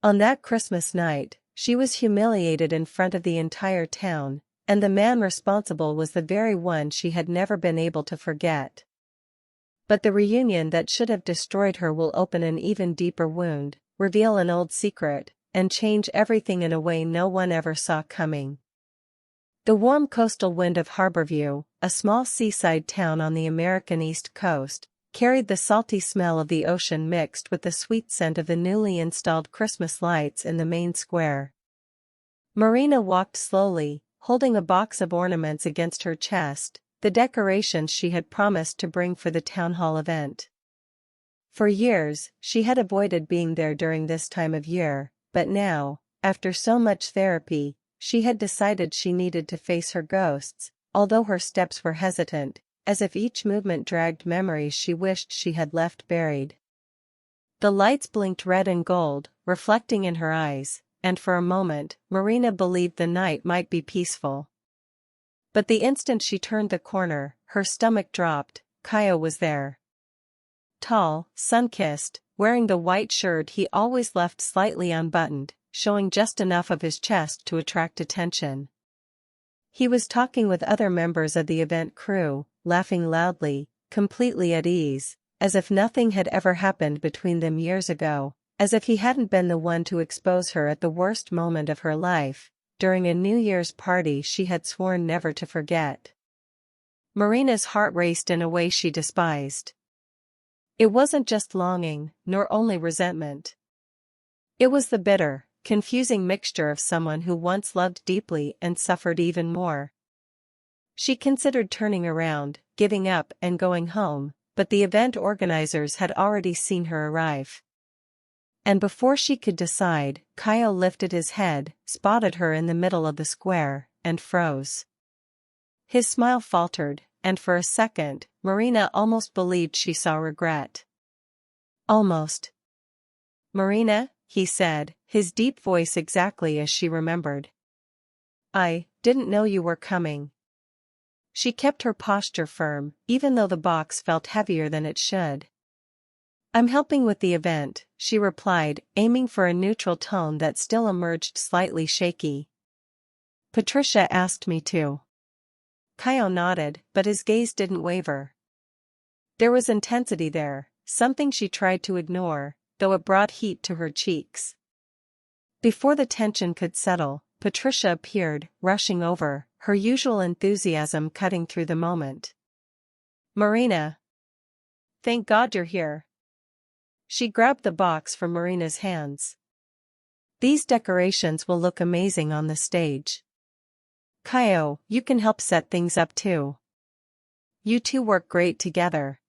On that Christmas night, she was humiliated in front of the entire town, and the man responsible was the very one she had never been able to forget. But the reunion that should have destroyed her will open an even deeper wound, reveal an old secret, and change everything in a way no one ever saw coming. The warm coastal wind of Harborview, a small seaside town on the American East Coast, carried the salty smell of the ocean mixed with the sweet scent of the newly installed Christmas lights in the main square. Marina walked slowly, holding a box of ornaments against her chest, the decorations she had promised to bring for the town hall event. For years, she had avoided being there during this time of year, but now, after so much therapy, she had decided she needed to face her ghosts, although her steps were hesitant, as if each movement dragged memories she wished she had left buried. The lights blinked red and gold, reflecting in her eyes, and for a moment, Marina believed the night might be peaceful. But the instant she turned the corner, her stomach dropped. Kaio was there. Tall, sun-kissed, wearing the white shirt he always left slightly unbuttoned, showing just enough of his chest to attract attention. He was talking with other members of the event crew, laughing loudly, completely at ease, as if nothing had ever happened between them years ago, as if he hadn't been the one to expose her at the worst moment of her life, during a New Year's party she had sworn never to forget. Marina's heart raced in a way she despised. It wasn't just longing, nor only resentment. It was the bitter, confusing mixture of someone who once loved deeply and suffered even more. She considered turning around, giving up and going home, but the event organizers had already seen her arrive. And before she could decide, Kaio lifted his head, spotted her in the middle of the square, and froze. His smile faltered, and for a second, Marina almost believed she saw regret. Almost. "Marina," he said, his deep voice exactly as she remembered. "I didn't know you were coming." She kept her posture firm, even though the box felt heavier than it should. "I'm helping with the event," she replied, aiming for a neutral tone that still emerged slightly shaky. "Patricia asked me to." Kaio nodded, but his gaze didn't waver. There was intensity there, something she tried to ignore, though it brought heat to her cheeks. Before the tension could settle, Patricia appeared, rushing over, her usual enthusiasm cutting through the moment. "Marina! Thank God you're here." She grabbed the box from Marina's hands. "These decorations will look amazing on the stage. Kaio, you can help set things up too. You two work great together."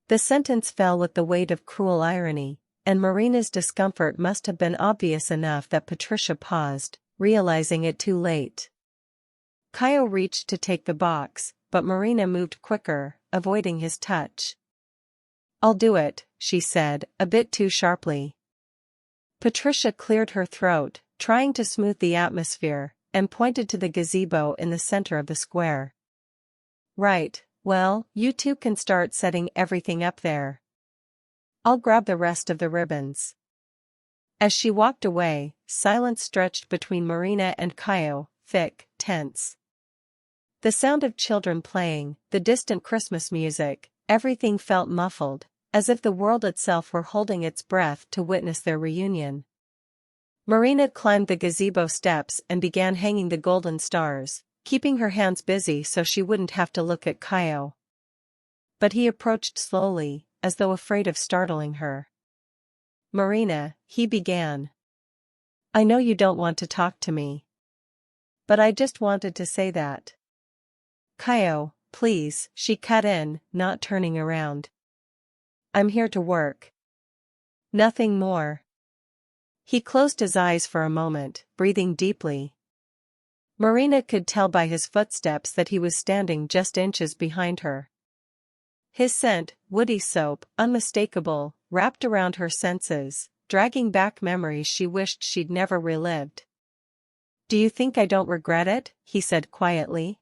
The sentence fell with the weight of cruel irony, and Marina's discomfort must have been obvious enough that Patricia paused, realizing it too late. Kaio reached to take the box, but Marina moved quicker, avoiding his touch. "I'll do it," she said, a bit too sharply. Patricia cleared her throat, trying to smooth the atmosphere, and pointed to the gazebo in the center of the square. "Right, well, you two can start setting everything up there. I'll grab the rest of the ribbons." As she walked away, silence stretched between Marina and Kaio, thick, tense. The sound of children playing, the distant Christmas music, everything felt muffled, as if the world itself were holding its breath to witness their reunion. Marina climbed the gazebo steps and began hanging the golden stars, keeping her hands busy so she wouldn't have to look at Kaio. But he approached slowly, as though afraid of startling her. "Marina," he began. "I know you don't want to talk to me. But I just wanted to say that." "Kaio, please," she cut in, not turning around. "I'm here to work. Nothing more." He closed his eyes for a moment, breathing deeply. Marina could tell by his footsteps that he was standing just inches behind her. His scent, woody soap, unmistakable, wrapped around her senses, dragging back memories she wished she'd never relived. "Do you think I don't regret it?" he said quietly.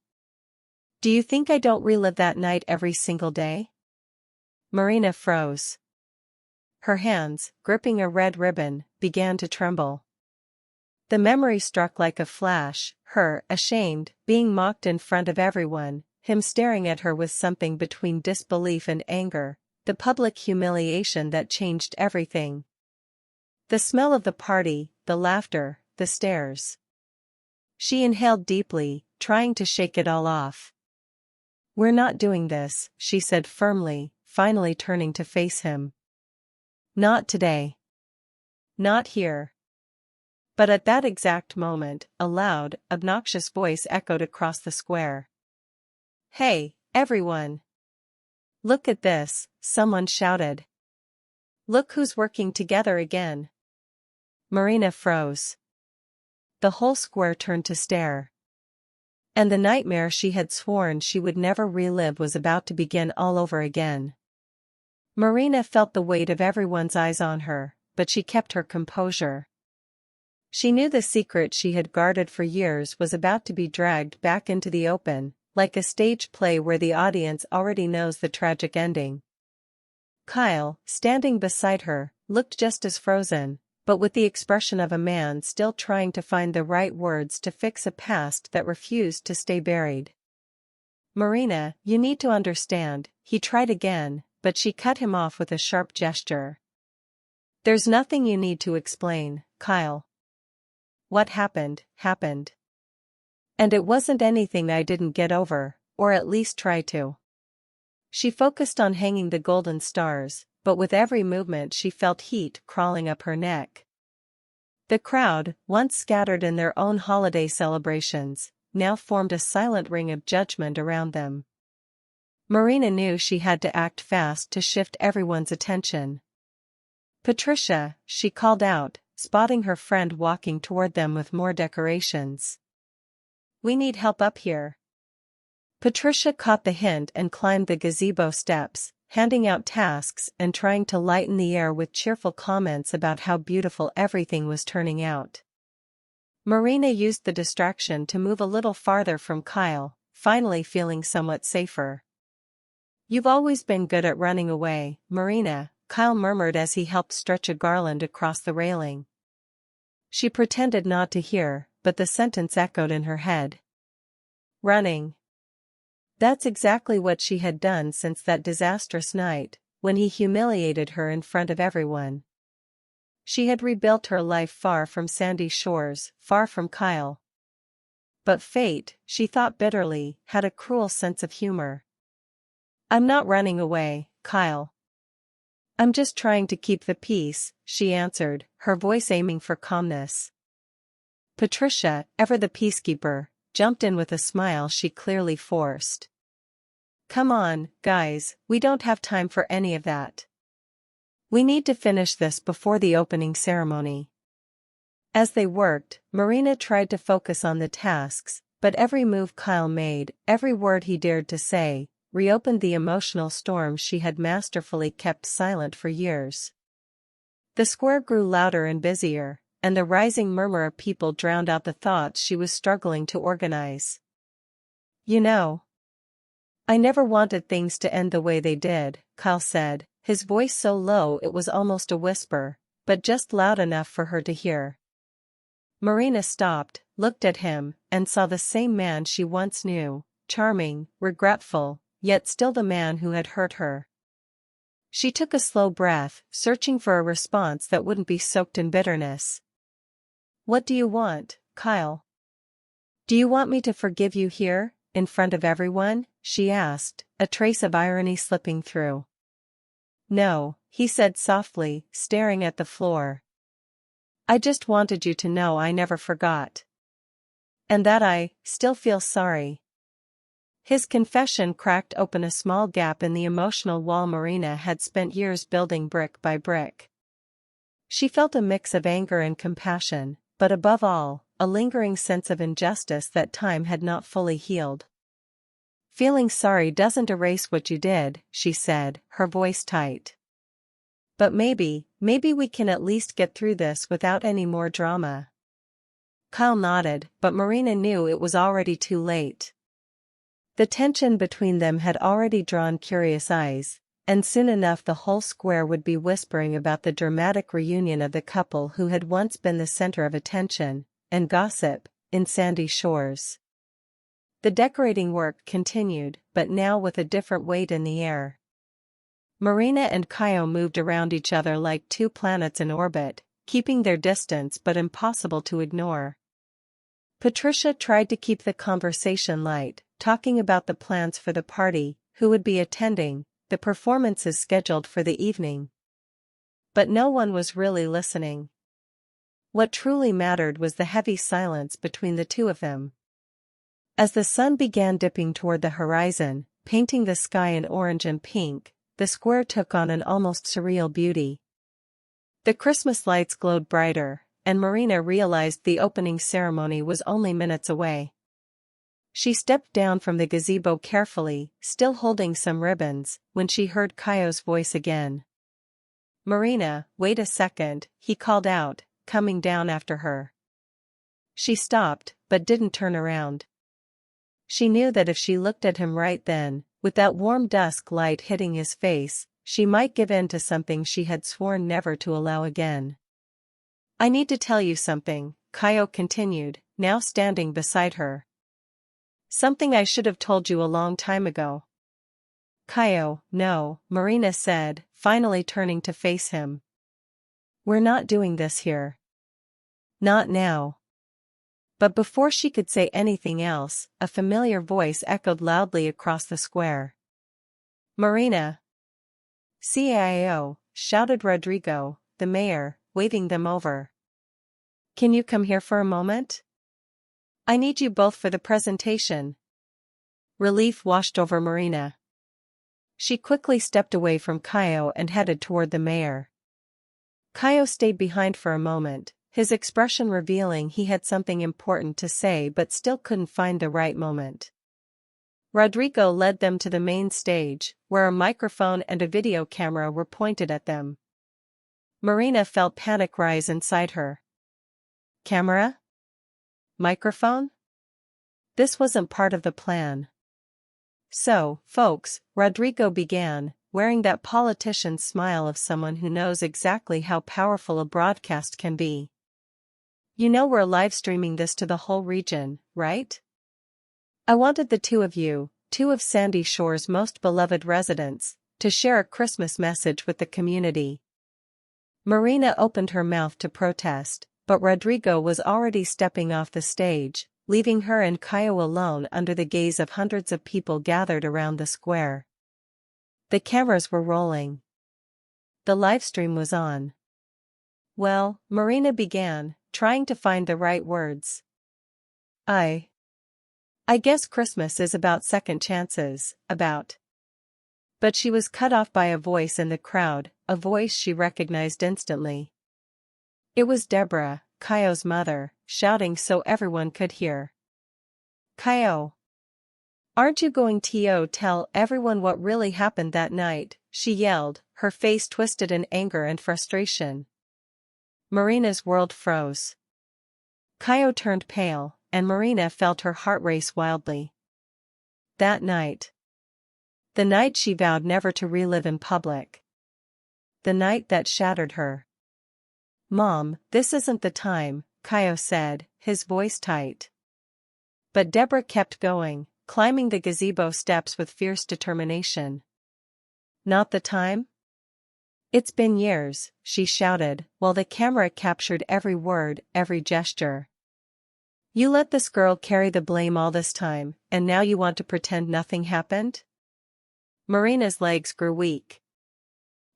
"Do you think I don't relive that night every single day?" Marina froze. her hands, gripping a red ribbon, began to tremble. The memory struck like a flash, her, ashamed, being mocked in front of everyone, him staring at her with something between disbelief and anger, the public humiliation that changed everything. The smell of the party, the laughter, the stares. She inhaled deeply, trying to shake it all off. "We're not doing this," she said firmly, finally turning to face him. "Not today. Not here." But at that exact moment, a loud, obnoxious voice echoed across the square. "Hey, everyone! Look at this," someone shouted. "Look who's working together again." Marina froze. The whole square turned to stare. And the nightmare she had sworn she would never relive was about to begin all over again. Marina felt the weight of everyone's eyes on her, but she kept her composure. She knew the secret she had guarded for years was about to be dragged back into the open, like a stage play where the audience already knows the tragic ending. Kyle, standing beside her, looked just as frozen, but with the expression of a man still trying to find the right words to fix a past that refused to stay buried. "Marina, you need to understand," he tried again, but she cut him off with a sharp gesture. "There's nothing you need to explain, Kyle. What happened, happened. And it wasn't anything I didn't get over, or at least try to." She focused on hanging the golden stars, but with every movement she felt heat crawling up her neck. The crowd, once scattered in their own holiday celebrations, now formed a silent ring of judgment around them. Marina knew she had to act fast to shift everyone's attention. "Patricia," she called out, spotting her friend walking toward them with more decorations. "We need help up here." Patricia caught the hint and climbed the gazebo steps, handing out tasks and trying to lighten the air with cheerful comments about how beautiful everything was turning out. Marina used the distraction to move a little farther from Kyle, finally feeling somewhat safer. "You've always been good at running away, Marina," Kyle murmured as he helped stretch a garland across the railing. She pretended not to hear, but the sentence echoed in her head. Running. That's exactly what she had done since that disastrous night, when he humiliated her in front of everyone. She had rebuilt her life far from sandy shores, far from Kyle. But fate, she thought bitterly, had a cruel sense of humor. "I'm not running away, Kyle. I'm just trying to keep the peace," she answered, her voice aiming for calmness. Patricia, ever the peacekeeper, jumped in with a smile she clearly forced. "Come on, guys, we don't have time for any of that. We need to finish this before the opening ceremony." As they worked, Marina tried to focus on the tasks, but every move Kyle made, every word he dared to say, reopened the emotional storm she had masterfully kept silent for years. The square grew louder and busier, and the rising murmur of people drowned out the thoughts she was struggling to organize. "You know, I never wanted things to end the way they did," Kyle said, his voice so low it was almost a whisper, but just loud enough for her to hear. Marina stopped, looked at him, and saw the same man she once knew, charming, regretful, yet still the man who had hurt her. She took a slow breath, searching for a response that wouldn't be soaked in bitterness. "What do you want, Kyle? Do you want me to forgive you here, in front of everyone?" she asked, a trace of irony slipping through. "No," he said softly, staring at the floor. "I just wanted you to know I never forgot. And that I still feel sorry." His confession cracked open a small gap in the emotional wall Marina had spent years building brick by brick. She felt a mix of anger and compassion, but above all, a lingering sense of injustice that time had not fully healed. "Feeling sorry doesn't erase what you did," she said, her voice tight. "But maybe we can at least get through this without any more drama." Kyle nodded, but Marina knew it was already too late. The tension between them had already drawn curious eyes, and soon enough the whole square would be whispering about the dramatic reunion of the couple who had once been the center of attention and gossip in Sandy Shores. The decorating work continued, but now with a different weight in the air. Marina and Kaio moved around each other like two planets in orbit, keeping their distance but impossible to ignore. Patricia tried to keep the conversation light, talking about the plans for the party, who would be attending, the performances scheduled for the evening. But no one was really listening. What truly mattered was the heavy silence between the two of them. As the sun began dipping toward the horizon, painting the sky in orange and pink, the square took on an almost surreal beauty. The Christmas lights glowed brighter, and Marina realized the opening ceremony was only minutes away. She stepped down from the gazebo carefully, still holding some ribbons, when she heard Kaio's voice again. "Marina, wait a second," he called out, coming down after her. She stopped, but didn't turn around. She knew that if she looked at him right then, with that warm dusk light hitting his face, she might give in to something she had sworn never to allow again. "I need to tell you something," Kaio continued, now standing beside her. "Something I should have told you a long time ago." "Kaio, no," Marina said, finally turning to face him. "We're not doing this here. Not now." But before she could say anything else, a familiar voice echoed loudly across the square. "Marina!" "CIO," shouted Rodrigo, the mayor, waving them over. "Can you come here for a moment? I need you both for the presentation." Relief washed over Marina. She quickly stepped away from Kaio and headed toward the mayor. Kaio stayed behind for a moment, his expression revealing he had something important to say but still couldn't find the right moment. Rodrigo led them to the main stage, where a microphone and a video camera were pointed at them. Marina felt panic rise inside her. Camera? Microphone? This wasn't part of the plan. "So, folks," Rodrigo began, wearing that politician's smile of someone who knows exactly how powerful a broadcast can be. "You know we're live streaming this to the whole region, right? I wanted the two of you, two of Sandy Shore's most beloved residents, to share a Christmas message with the community." Marina opened her mouth to protest, but Rodrigo was already stepping off the stage, leaving her and Kaio alone under the gaze of hundreds of people gathered around the square. The cameras were rolling. The livestream was on. "Well," Marina began, trying to find the right words. I guess Christmas is about second chances, about." But she was cut off by a voice in the crowd, a voice she recognized instantly. It was Deborah, Kaio's mother, shouting so everyone could hear. "Kaio! Aren't you going to tell everyone what really happened that night?" she yelled, her face twisted in anger and frustration. Marina's world froze. Kaio turned pale, and Marina felt her heart race wildly. That night. The night she vowed never to relive in public. The night that shattered her. "Mom, this isn't the time," Kaio said, his voice tight. But Deborah kept going, climbing the gazebo steps with fierce determination. "Not the time? It's been years," she shouted, while the camera captured every word, every gesture. "You let this girl carry the blame all this time, and now you want to pretend nothing happened?" Marina's legs grew weak.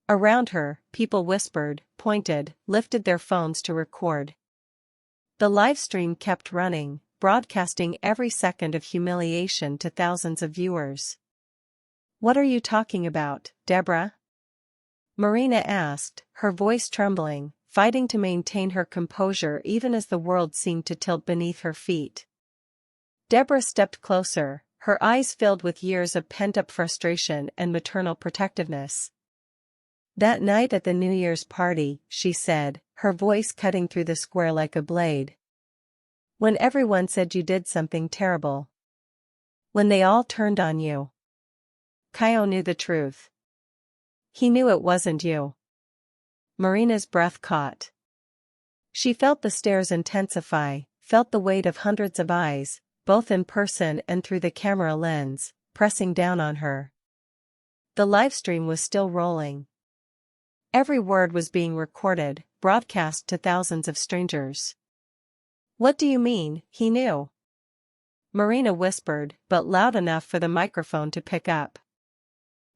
Around her, people whispered, pointed, lifted their phones to record. The live stream kept running, broadcasting every second of humiliation to thousands of viewers. "What are you talking about, Deborah?" Marina asked, her voice trembling, fighting to maintain her composure even as the world seemed to tilt beneath her feet. Deborah stepped closer, her eyes filled with years of pent-up frustration and maternal protectiveness. "That night at the New Year's party," she said, her voice cutting through the square like a blade. "When everyone said you did something terrible. When they all turned on you." Kaio knew the truth. He knew it wasn't you. Marina's breath caught. She felt the stares intensify, felt the weight of hundreds of eyes, both in person and through the camera lens, pressing down on her. The livestream was still rolling. Every word was being recorded, broadcast to thousands of strangers. What do you mean, he knew? Marina whispered, but loud enough for the microphone to pick up.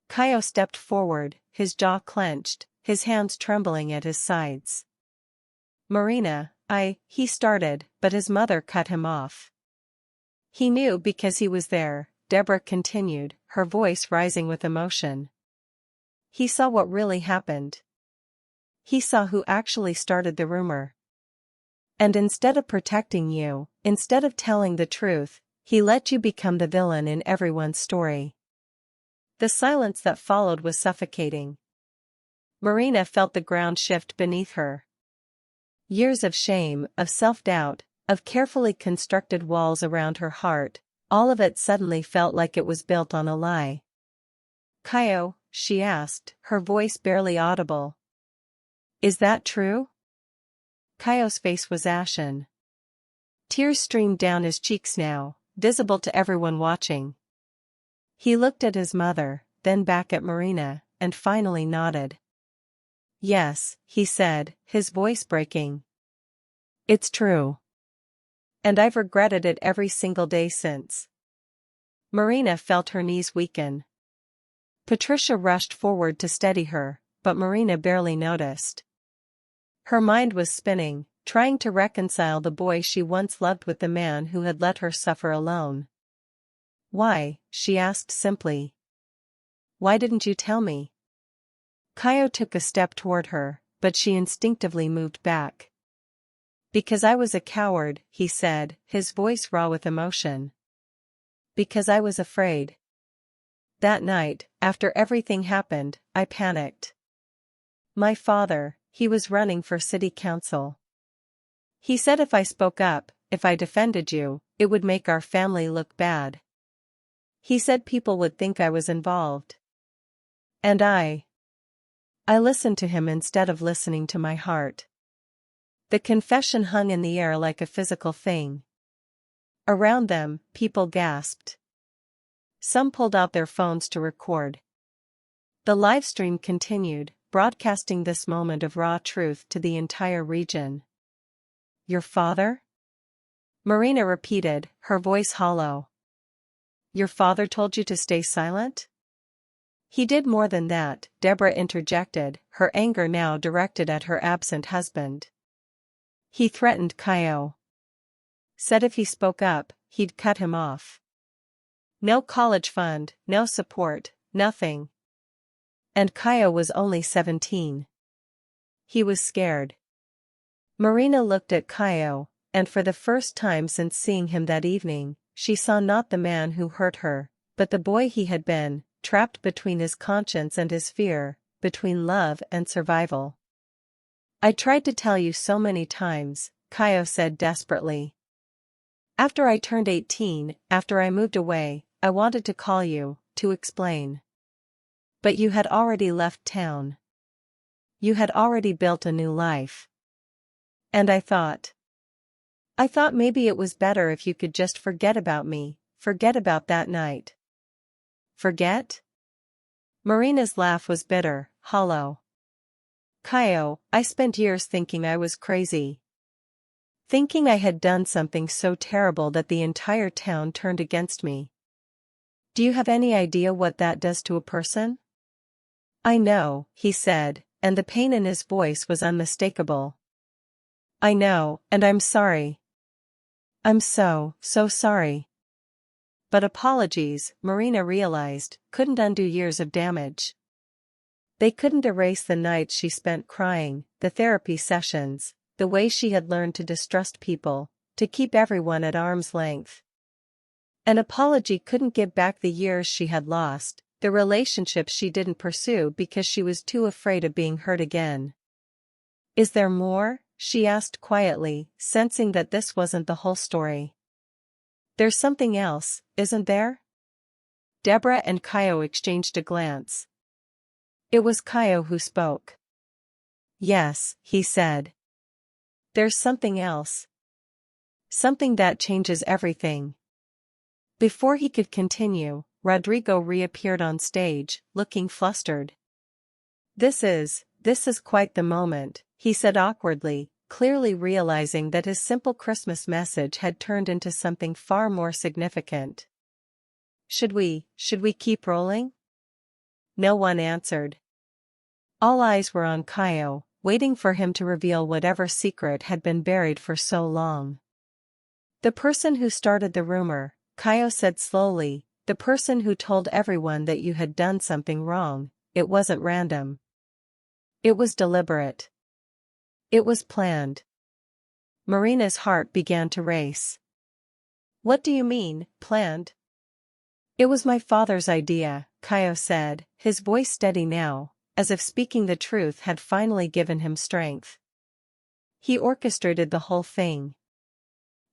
Kaio stepped forward, his jaw clenched, his hands trembling at his sides. Marina, he started, but his mother cut him off. He knew because he was there, Deborah continued, her voice rising with emotion. He saw what really happened. He saw who actually started the rumor. And instead of protecting you, instead of telling the truth, he let you become the villain in everyone's story. The silence that followed was suffocating. Marina felt the ground shift beneath her. Years of shame, of self-doubt, of carefully constructed walls around her heart, all of it suddenly felt like it was built on a lie. Kaio, she asked, her voice barely audible. Is that true? Kaio's face was ashen. Tears streamed down his cheeks now, visible to everyone watching. He looked at his mother, then back at Marina, and finally nodded. Yes, he said, his voice breaking. It's true. And I've regretted it every single day since. Marina felt her knees weaken. Patricia rushed forward to steady her, but Marina barely noticed. Her mind was spinning, trying to reconcile the boy she once loved with the man who had let her suffer alone. Why, she asked simply. Why didn't you tell me? Kaio took a step toward her, but she instinctively moved back. Because I was a coward, he said, his voice raw with emotion. Because I was afraid. That night, after everything happened, I panicked. My father, he was running for city council. He said if I spoke up, if I defended you, it would make our family look bad. He said people would think I was involved. And I listened to him instead of listening to my heart. The confession hung in the air like a physical thing. Around them, people gasped. Some pulled out their phones to record. The live stream continued, broadcasting this moment of raw truth to the entire region. Your father? Marina repeated, her voice hollow. Your father told you to stay silent? He did more than that, Deborah interjected, her anger now directed at her absent husband. He threatened Kaio. Said if he spoke up, he'd cut him off. No college fund, no support, nothing. And Kaio was only 17. He was scared. Marina looked at Kaio, and for the first time since seeing him that evening, she saw not the man who hurt her, but the boy he had been, trapped between his conscience and his fear, between love and survival. I tried to tell you so many times, Kaio said desperately. After I turned 18, after I moved away, I wanted to call you, to explain. But you had already left town. You had already built a new life. And I thought maybe it was better if you could just forget about me, forget about that night. Forget? Marina's laugh was bitter, hollow. Kaio, I spent years thinking I was crazy. Thinking I had done something so terrible that the entire town turned against me. Do you have any idea what that does to a person? I know, he said, and the pain in his voice was unmistakable. I know, and I'm sorry. I'm so sorry. But apologies, Marina realized, couldn't undo years of damage. They couldn't erase the nights she spent crying, the therapy sessions, the way she had learned to distrust people, to keep everyone at arm's length. An apology couldn't give back the years she had lost, the relationships she didn't pursue because she was too afraid of being hurt again. Is there more? She asked quietly, sensing that this wasn't the whole story. There's something else, isn't there? Deborah and Kaio exchanged a glance. It was Kaio who spoke. Yes, he said. There's something else. Something that changes everything. Before he could continue, Rodrigo reappeared on stage, looking flustered. This is quite the moment, he said awkwardly, clearly realizing that his simple Christmas message had turned into something far more significant. Should we keep rolling? No one answered. All eyes were on Kaio, waiting for him to reveal whatever secret had been buried for so long. The person who started the rumor, Kaio said slowly, the person who told everyone that you had done something wrong. It wasn't random. It was deliberate. It was planned. Marina's heart began to race. What do you mean, planned? It was my father's idea, Kaio said, his voice steady now, as if speaking the truth had finally given him strength. He orchestrated the whole thing.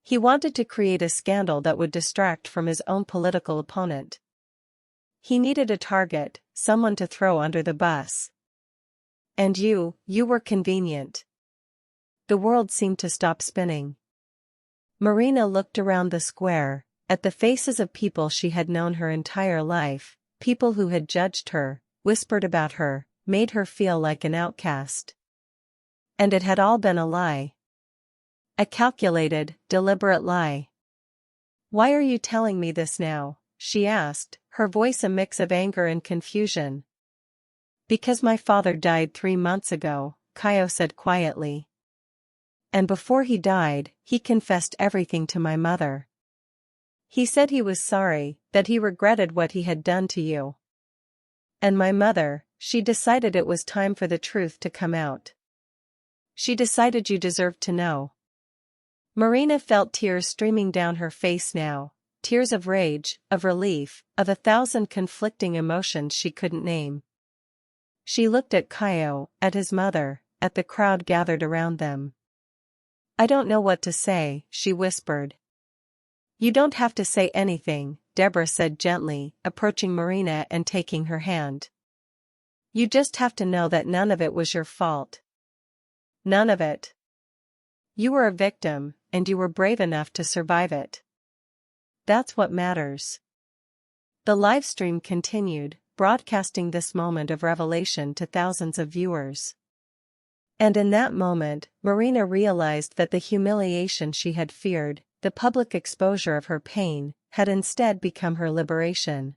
He wanted to create a scandal that would distract from his own political opponent. He needed a target, someone to throw under the bus. And you were convenient. The world seemed to stop spinning. Marina looked around the square, at the faces of people she had known her entire life, people who had judged her, whispered about her, made her feel like an outcast. And it had all been a lie. A calculated, deliberate lie. Why are you telling me this now? She asked, her voice a mix of anger and confusion. Because my father died 3 months ago, Kaio said quietly. And before he died, he confessed everything to my mother. He said he was sorry, that he regretted what he had done to you. And my mother, she decided it was time for the truth to come out. She decided you deserved to know. Marina felt tears streaming down her face now, tears of rage, of relief, of 1,000 conflicting emotions she couldn't name. She looked at Kaio, at his mother, at the crowd gathered around them. I don't know what to say, she whispered. You don't have to say anything, Deborah said gently, approaching Marina and taking her hand. You just have to know that none of it was your fault. None of it. You were a victim, and you were brave enough to survive it. That's what matters. The live stream continued, broadcasting this moment of revelation to thousands of viewers. And in that moment, Marina realized that the humiliation she had feared, the public exposure of her pain, had instead become her liberation.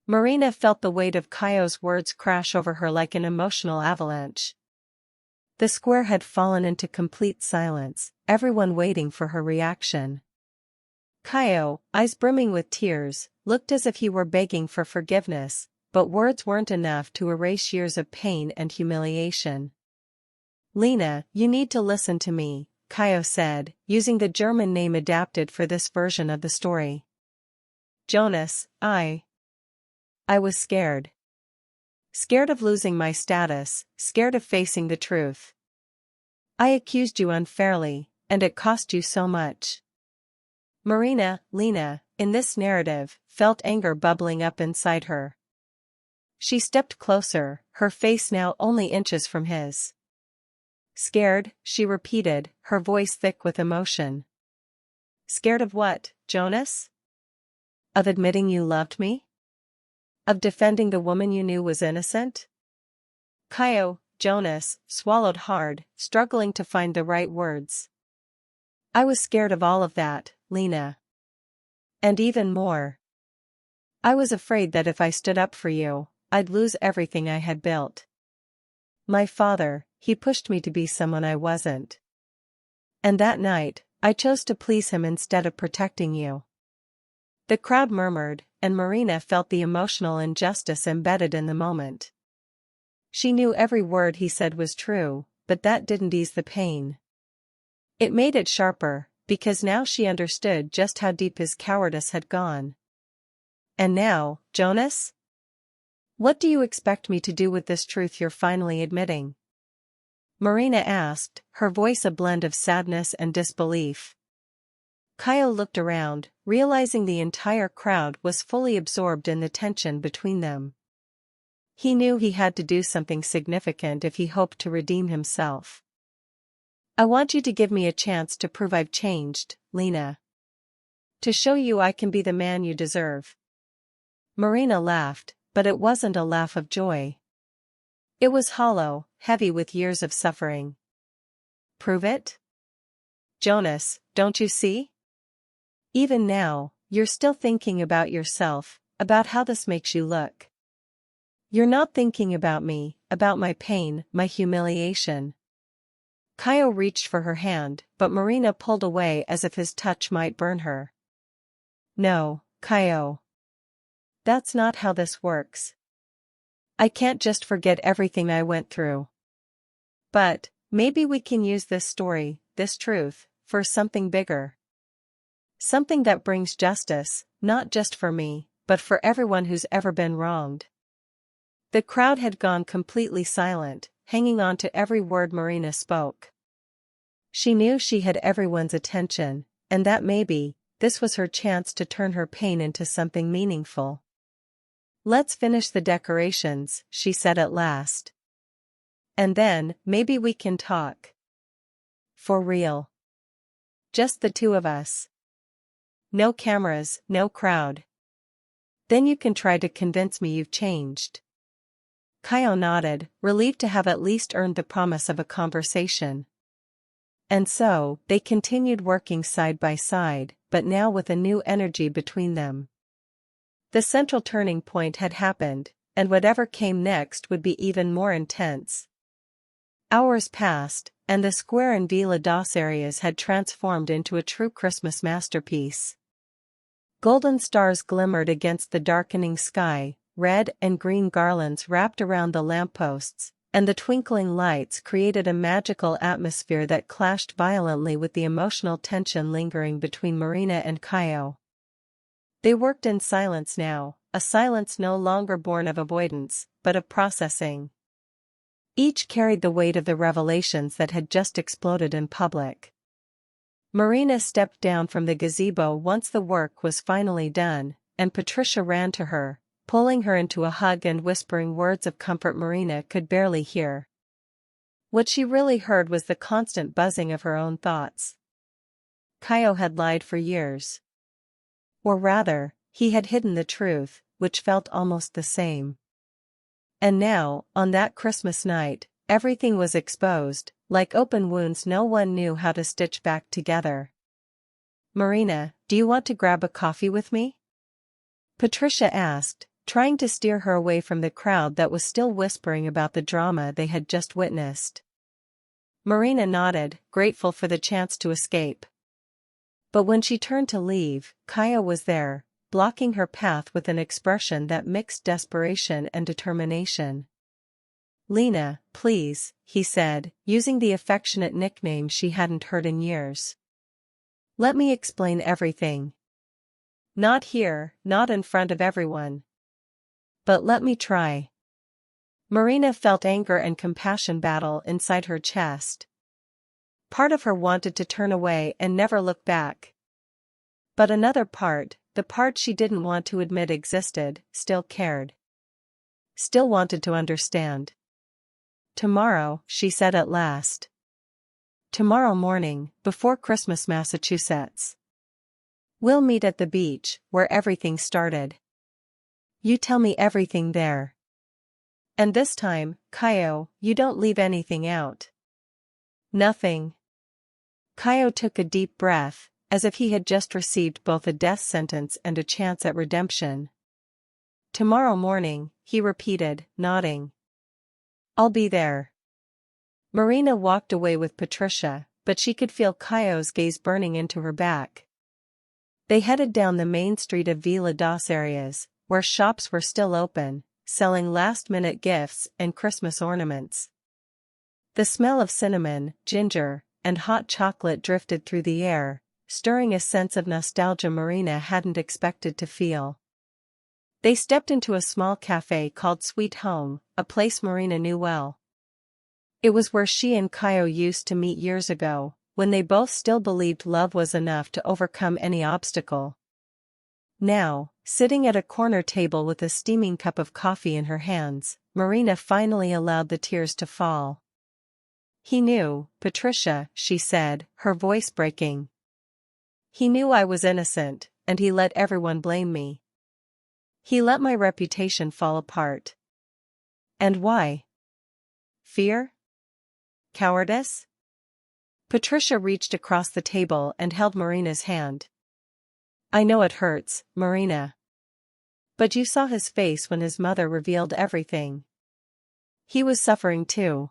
Marina felt the weight of Kaio's words crash over her like an emotional avalanche. The square had fallen into complete silence, everyone waiting for her reaction. Kaio, eyes brimming with tears, looked as if he were begging for forgiveness, but words weren't enough to erase years of pain and humiliation. Lena, you need to listen to me, Kaio said, using the German name adapted for this version of the story. Jonas, I was scared. Scared of losing my status, scared of facing the truth. I accused you unfairly, and it cost you so much. Marina, Lena, in this narrative, felt anger bubbling up inside her. She stepped closer, her face now only inches from his. Scared, she repeated, her voice thick with emotion. Scared of what, Jonas? Of admitting you loved me? Of defending the woman you knew was innocent? Kaio, Jonas, swallowed hard, struggling to find the right words. I was scared of all of that, Lena. And even more. I was afraid that if I stood up for you, I'd lose everything I had built. My father, he pushed me to be someone I wasn't. And that night, I chose to please him instead of protecting you. The crowd murmured, and Marina felt the emotional injustice embedded in the moment. She knew every word he said was true, but that didn't ease the pain. It made it sharper, because now she understood just how deep his cowardice had gone. And now, Jonas? What do you expect me to do with this truth you're finally admitting? Marina asked, her voice a blend of sadness and disbelief. Kaio looked around, realizing the entire crowd was fully absorbed in the tension between them. He knew he had to do something significant if he hoped to redeem himself. "I want you to give me a chance to prove I've changed, Lena. To show you I can be the man you deserve." Marina laughed, but it wasn't a laugh of joy. It was hollow, heavy with years of suffering. "Prove it? Jonas, don't you see? Even now, you're still thinking about yourself, about how this makes you look. You're not thinking about me, about my pain, my humiliation." Kaio reached for her hand, but Marina pulled away as if his touch might burn her. "No, Kaio. That's not how this works. I can't just forget everything I went through. But, maybe we can use this story, this truth, for something bigger. Something that brings justice, not just for me, but for everyone who's ever been wronged." The crowd had gone completely silent, hanging on to every word Marina spoke. She knew she had everyone's attention, and that maybe, this was her chance to turn her pain into something meaningful. "Let's finish the decorations," she said at last. "And then, maybe we can talk. For real. Just the two of us. No cameras, no crowd. Then you can try to convince me you've changed." Kaio nodded, relieved to have at least earned the promise of a conversation. And so, they continued working side by side, but now with a new energy between them. The central turning point had happened, and whatever came next would be even more intense. Hours passed, and the square in Villa das Arias had transformed into a true Christmas masterpiece. Golden stars glimmered against the darkening sky, red and green garlands wrapped around the lampposts, and the twinkling lights created a magical atmosphere that clashed violently with the emotional tension lingering between Marina and Kaio. They worked in silence now, a silence no longer born of avoidance, but of processing. Each carried the weight of the revelations that had just exploded in public. Marina stepped down from the gazebo once the work was finally done, and Patricia ran to her, pulling her into a hug and whispering words of comfort Marina could barely hear. What she really heard was the constant buzzing of her own thoughts. Kaio had lied for years. Or rather, he had hidden the truth, which felt almost the same. And now, on that Christmas night, everything was exposed, like open wounds no one knew how to stitch back together. "Marina, do you want to grab a coffee with me?" Patricia asked, trying to steer her away from the crowd that was still whispering about the drama they had just witnessed. Marina nodded, grateful for the chance to escape. But when she turned to leave, Kaio was there, blocking her path with an expression that mixed desperation and determination. "Lena, please," he said, using the affectionate nickname she hadn't heard in years. "Let me explain everything. Not here, not in front of everyone. But let me try." Marina felt anger and compassion battle inside her chest. Part of her wanted to turn away and never look back. But another part, the part she didn't want to admit existed, still cared. Still wanted to understand. "Tomorrow," she said at last. "Tomorrow morning, before Christmas, Massachusetts. We'll meet at the beach, where everything started. You tell me everything there. And this time, Kaio, you don't leave anything out." "Nothing." Kaio took a deep breath, as if he had just received both a death sentence and a chance at redemption. "Tomorrow morning," he repeated, nodding. "I'll be there." Marina walked away with Patricia, but she could feel Kaio's gaze burning into her back. They headed down the main street of Villa das Arias, where shops were still open, selling last-minute gifts and Christmas ornaments. The smell of cinnamon, ginger, and hot chocolate drifted through the air, stirring a sense of nostalgia Marina hadn't expected to feel. They stepped into a small cafe called Sweet Home, a place Marina knew well. It was where she and Kaio used to meet years ago, when they both still believed love was enough to overcome any obstacle. Now, sitting at a corner table with a steaming cup of coffee in her hands, Marina finally allowed the tears to fall. "He knew, Patricia," she said, her voice breaking. "He knew I was innocent, and he let everyone blame me. He let my reputation fall apart." "And why? Fear? Cowardice?" Patricia reached across the table and held Marina's hand. "I know it hurts, Marina. But you saw his face when his mother revealed everything. He was suffering too.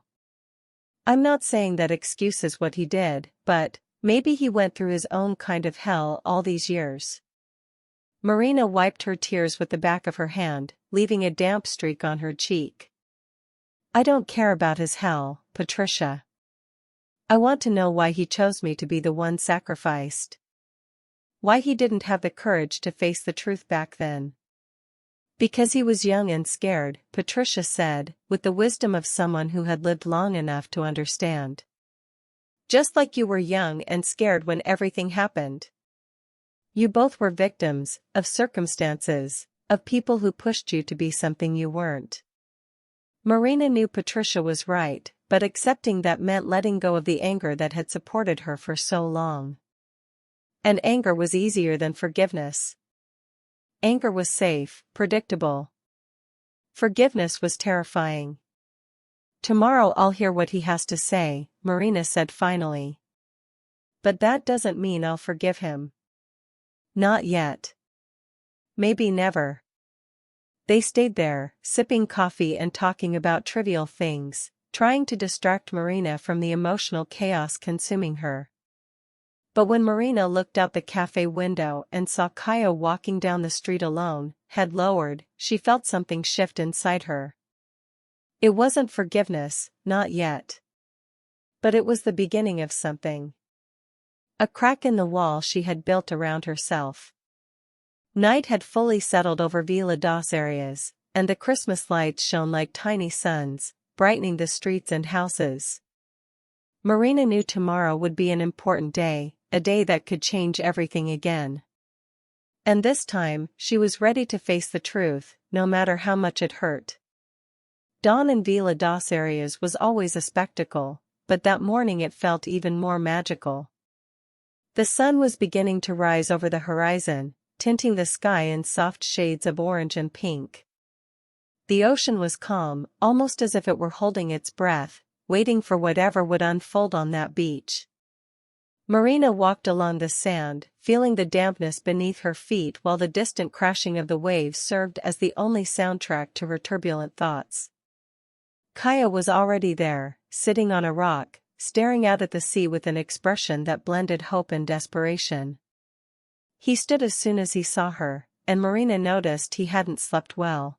I'm not saying that excuses what he did, but maybe he went through his own kind of hell all these years." Marina wiped her tears with the back of her hand, leaving a damp streak on her cheek. "I don't care about his hell, Patricia. I want to know why he chose me to be the one sacrificed. Why he didn't have the courage to face the truth back then." "Because he was young and scared," Patricia said, with the wisdom of someone who had lived long enough to understand. "Just like you were young and scared when everything happened. You both were victims of circumstances, of people who pushed you to be something you weren't." Marina knew Patricia was right, but accepting that meant letting go of the anger that had supported her for so long. And anger was easier than forgiveness. Anger was safe, predictable. Forgiveness was terrifying. "Tomorrow I'll hear what he has to say," Marina said finally. "But that doesn't mean I'll forgive him. Not yet. Maybe never." They stayed there, sipping coffee and talking about trivial things, trying to distract Marina from the emotional chaos consuming her. But when Marina looked out the cafe window and saw Kaya walking down the street alone, head lowered, she felt something shift inside her. It wasn't forgiveness, not yet. But it was the beginning of something. A crack in the wall she had built around herself. Night had fully settled over Villa dos areas, and the Christmas lights shone like tiny suns, brightening the streets and houses. Marina knew tomorrow would be an important day, a day that could change everything again. And this time, she was ready to face the truth, no matter how much it hurt. Dawn in Villa dos areas was always a spectacle, but that morning it felt even more magical. The sun was beginning to rise over the horizon, tinting the sky in soft shades of orange and pink. The ocean was calm, almost as if it were holding its breath, waiting for whatever would unfold on that beach. Marina walked along the sand, feeling the dampness beneath her feet while the distant crashing of the waves served as the only soundtrack to her turbulent thoughts. Kaya was already there, sitting on a rock, staring out at the sea with an expression that blended hope and desperation. He stood as soon as he saw her, and Marina noticed he hadn't slept well.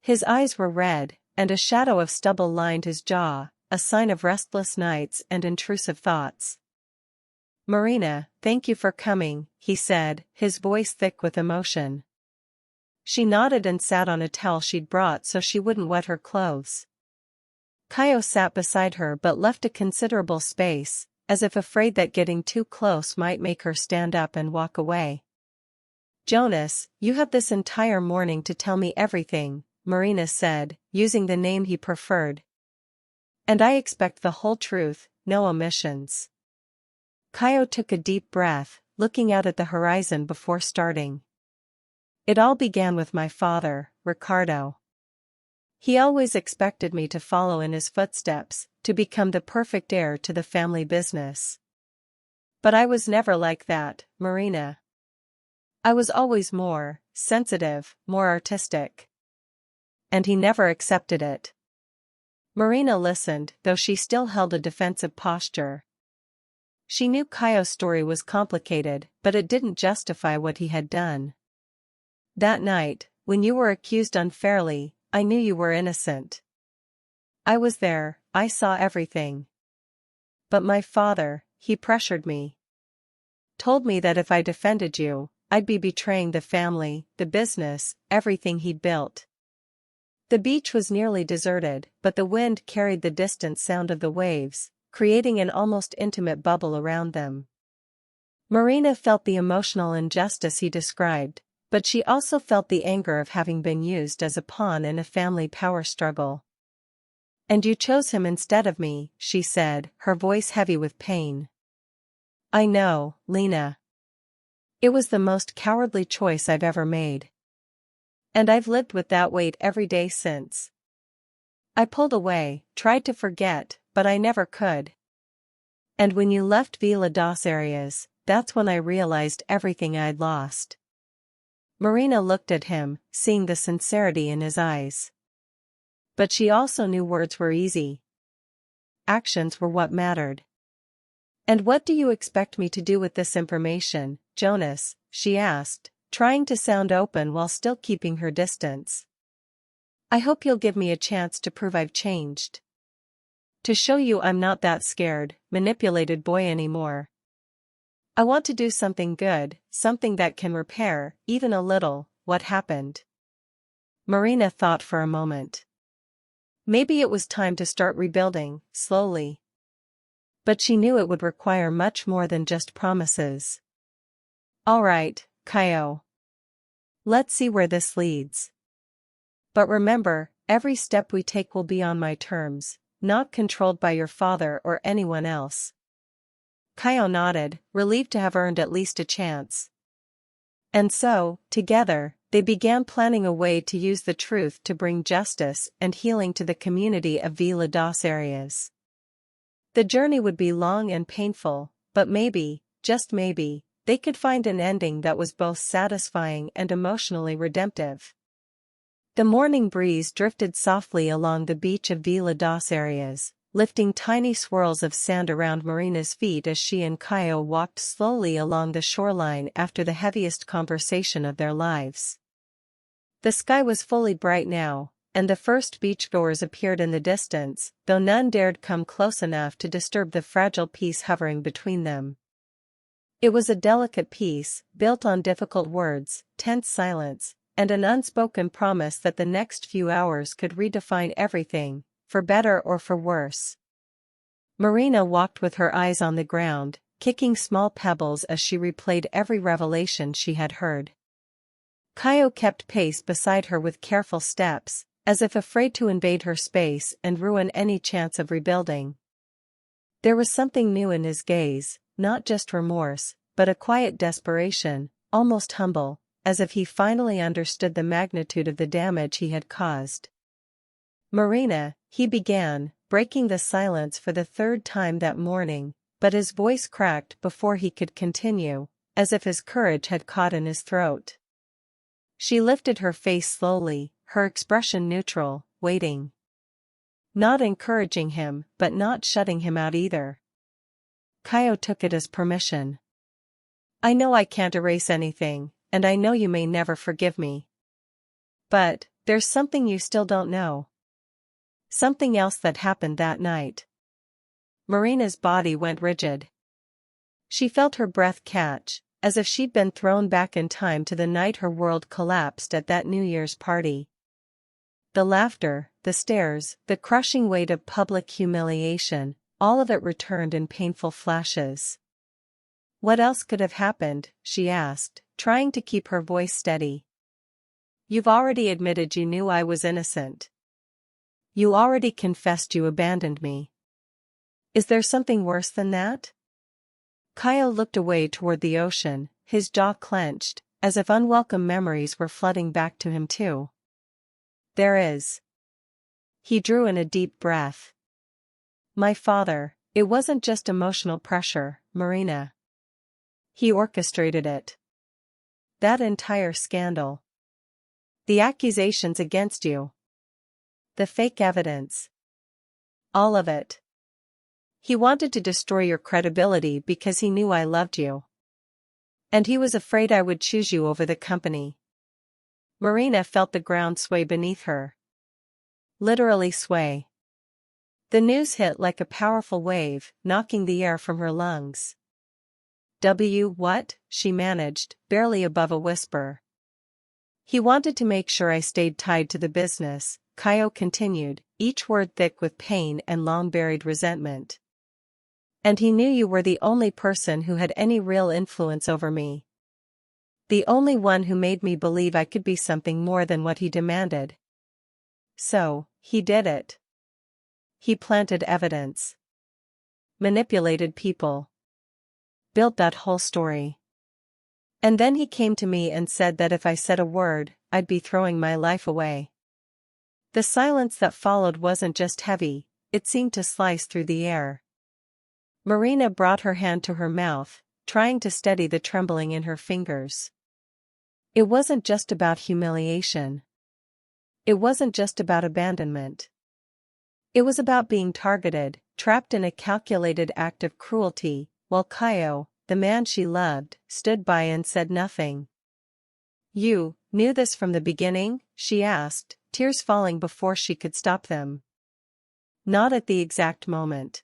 His eyes were red, and a shadow of stubble lined his jaw, a sign of restless nights and intrusive thoughts. "Marina, thank you for coming," he said, his voice thick with emotion. She nodded and sat on a towel she'd brought so she wouldn't wet her clothes. Kaya sat beside her but left a considerable space, as if afraid that getting too close might make her stand up and walk away. "Jonas, you have this entire morning to tell me everything," Marina said, using the name he preferred. "And I expect the whole truth, no omissions." Kaya took a deep breath, looking out at the horizon before starting. "It all began with my father, Ricardo. He always expected me to follow in his footsteps, to become the perfect heir to the family business. But I was never like that, Marina. I was always more sensitive, more artistic. And he never accepted it." Marina listened, though she still held a defensive posture. She knew Kaya's story was complicated, but it didn't justify what he had done. "That night, when you were accused unfairly, I knew you were innocent. I was there, I saw everything. But my father, he pressured me. Told me that if I defended you, I'd be betraying the family, the business, everything he'd built." The beach was nearly deserted, but the wind carried the distant sound of the waves, creating an almost intimate bubble around them. Marina felt the emotional injustice he described, But she also felt the anger of having been used as a pawn in a family power struggle. "And you chose him instead of me," she said, her voice heavy with pain. "I know, Lena. It was the most cowardly choice I've ever made. And I've lived with that weight every day since. I pulled away, tried to forget, but I never could. And when you left Villa das Arias, that's when I realized everything I'd lost." Marina looked at him, seeing the sincerity in his eyes. But she also knew words were easy. Actions were what mattered. "And what do you expect me to do with this information, Jonas?" she asked, trying to sound open while still keeping her distance. "I hope you'll give me a chance to prove I've changed. To show you I'm not that scared, manipulated boy anymore. I want to do something good, something that can repair, even a little, what happened." Marina thought for a moment. Maybe it was time to start rebuilding, slowly. But she knew it would require much more than just promises. "All right, Kaio. Let's see where this leads. But remember, every step we take will be on my terms, not controlled by your father or anyone else." Kaio nodded, relieved to have earned at least a chance. And so, together, they began planning a way to use the truth to bring justice and healing to the community of Villa das Arias. The journey would be long and painful, but maybe, just maybe, they could find an ending that was both satisfying and emotionally redemptive. The morning breeze drifted softly along the beach of Villa das Arias, lifting tiny swirls of sand around Marina's feet as she and Kaio walked slowly along the shoreline after the heaviest conversation of their lives. The sky was fully bright now, and the first beachgoers appeared in the distance, though none dared come close enough to disturb the fragile peace hovering between them. It was a delicate peace, built on difficult words, tense silence, and an unspoken promise that the next few hours could redefine everything, for better or for worse. Marina walked with her eyes on the ground, kicking small pebbles as she replayed every revelation she had heard. Kaio kept pace beside her with careful steps, as if afraid to invade her space and ruin any chance of rebuilding. There was something new in his gaze, not just remorse, but a quiet desperation, almost humble, as if he finally understood the magnitude of the damage he had caused. "Marina," he began, breaking the silence for the third time that morning, but his voice cracked before he could continue, as if his courage had caught in his throat. She lifted her face slowly, her expression neutral, waiting. Not encouraging him, but not shutting him out either. Kaio took it as permission. "I know I can't erase anything, and I know you may never forgive me. But, there's something you still don't know. Something else that happened that night." Marina's body went rigid. She felt her breath catch, as if she'd been thrown back in time to the night her world collapsed at that New Year's party. The laughter, the stares, the crushing weight of public humiliation, all of it returned in painful flashes. "What else could have happened?" she asked, trying to keep her voice steady. "You've already admitted you knew I was innocent. You already confessed you abandoned me. Is there something worse than that?" Kaio looked away toward the ocean, his jaw clenched, as if unwelcome memories were flooding back to him too. "There is." He drew in a deep breath. "My father, it wasn't just emotional pressure, Marina. He orchestrated it. That entire scandal. The accusations against you. The fake evidence. All of it. He wanted to destroy your credibility because he knew I loved you. And he was afraid I would choose you over the company." Marina felt the ground sway beneath her. Literally sway. The news hit like a powerful wave, knocking the air from her lungs. What?" she managed, barely above a whisper. "He wanted to make sure I stayed tied to the business," Kaio continued, each word thick with pain and long-buried resentment. "And he knew you were the only person who had any real influence over me. The only one who made me believe I could be something more than what he demanded. So, he did it. He planted evidence. Manipulated people. Built that whole story. And then he came to me and said that if I said a word, I'd be throwing my life away. The silence that followed wasn't just heavy, it seemed to slice through the air. Marina brought her hand to her mouth, trying to steady the trembling in her fingers. It wasn't just about humiliation. It wasn't just about abandonment. It was about being targeted, trapped in a calculated act of cruelty, while Kaio, the man she loved, stood by and said nothing. "You knew this from the beginning?" she asked, tears falling before she could stop them. Not at the exact moment.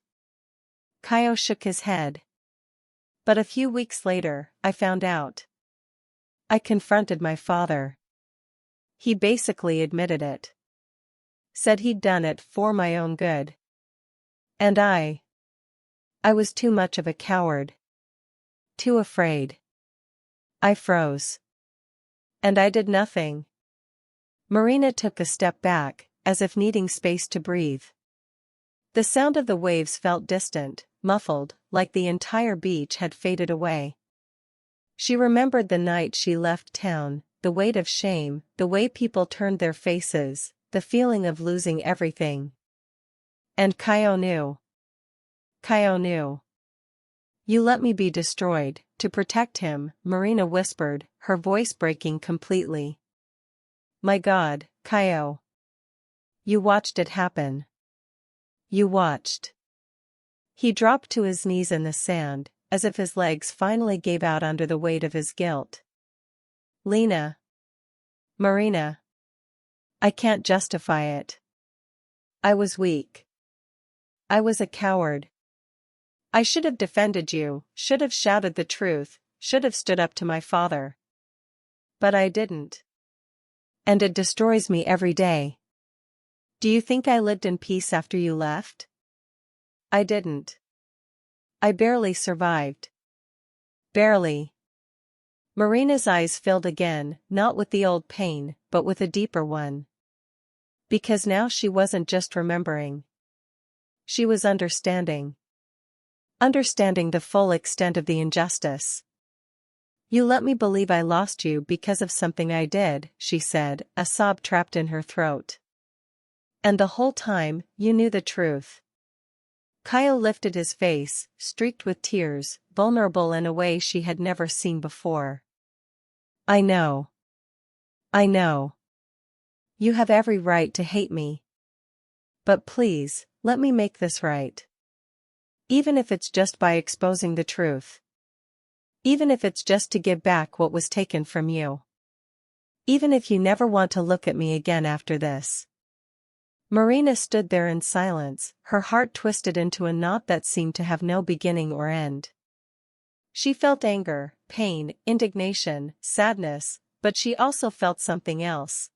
Kaio shook his head. But a few weeks later, I found out. I confronted my father. He basically admitted it. Said he'd done it for my own good. And I was too much of a coward. Too afraid. I froze. And I did nothing. Marina took a step back, as if needing space to breathe. The sound of the waves felt distant, muffled, like the entire beach had faded away. She remembered the night she left town, the weight of shame, the way people turned their faces, the feeling of losing everything. And Kaio knew. Kaio knew. "You let me be destroyed, to protect him," Marina whispered, her voice breaking completely. "My God, Kaio. You watched it happen. You watched." He dropped to his knees in the sand, as if his legs finally gave out under the weight of his guilt. "Lena. Marina. I can't justify it. I was weak. I was a coward. I should have defended you, should have shouted the truth, should have stood up to my father. But I didn't. And it destroys me every day. Do you think I lived in peace after you left? I didn't. I barely survived. Barely." Marina's eyes filled again, not with the old pain, but with a deeper one. Because now she wasn't just remembering. She was understanding. Understanding the full extent of the injustice. "You let me believe I lost you because of something I did," she said, a sob trapped in her throat. "And the whole time, you knew the truth." Kaio lifted his face, streaked with tears, vulnerable in a way she had never seen before. "I know. I know. You have every right to hate me. But please, let me make this right. Even if it's just by exposing the truth. Even if it's just to give back what was taken from you. Even if you never want to look at me again after this." Marina stood there in silence, her heart twisted into a knot that seemed to have no beginning or end. She felt anger, pain, indignation, sadness, but she also felt something else.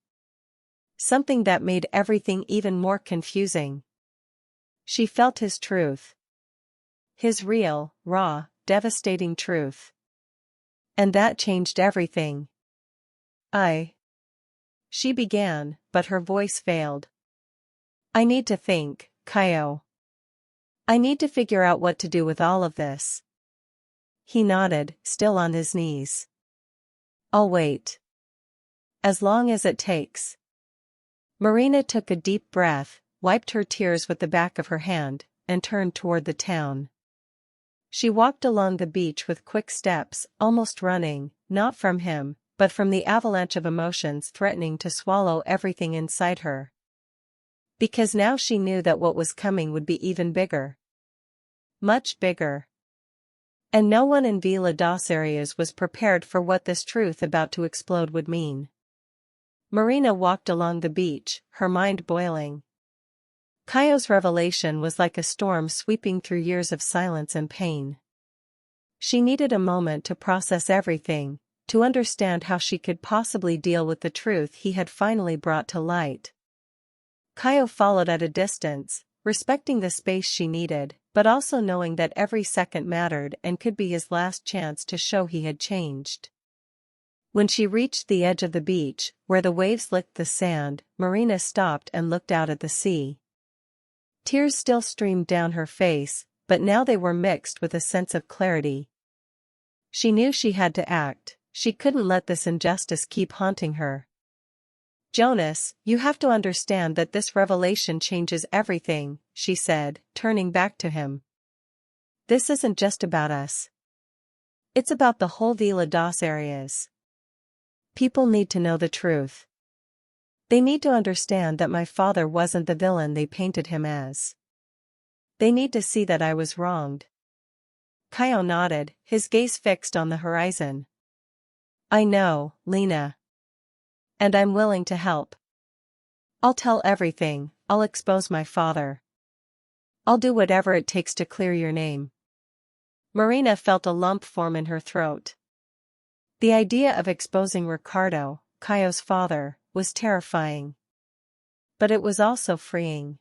Something that made everything even more confusing. She felt his truth. His real, raw, devastating truth. And that changed everything. She began, but her voice failed. "I need to think, Kaio. I need to figure out what to do with all of this." He nodded, still on his knees. "I'll wait. As long as it takes." Marina took a deep breath, wiped her tears with the back of her hand, and turned toward the town. She walked along the beach with quick steps, almost running, not from him, but from the avalanche of emotions threatening to swallow everything inside her. Because now she knew that what was coming would be even bigger. Much bigger. And no one in Villa das Arias was prepared for what this truth about to explode would mean. Marina walked along the beach, her mind boiling. Kaio's revelation was like a storm sweeping through years of silence and pain. She needed a moment to process everything, to understand how she could possibly deal with the truth he had finally brought to light. Kaio followed at a distance, respecting the space she needed, but also knowing that every second mattered and could be his last chance to show he had changed. When she reached the edge of the beach, where the waves licked the sand, Marina stopped and looked out at the sea. Tears still streamed down her face, but now they were mixed with a sense of clarity. She knew she had to act. She couldn't let this injustice keep haunting her. "Jonas, you have to understand that this revelation changes everything," she said, turning back to him. "This isn't just about us. It's about the whole Villa dos Arias. People need to know the truth. They need to understand that my father wasn't the villain they painted him as. They need to see that I was wronged." Caio nodded, his gaze fixed on the horizon. "I know, Lena. And I'm willing to help. I'll tell everything, I'll expose my father. I'll do whatever it takes to clear your name." Marina felt a lump form in her throat. The idea of exposing Ricardo, Caio's father, was terrifying. But it was also freeing.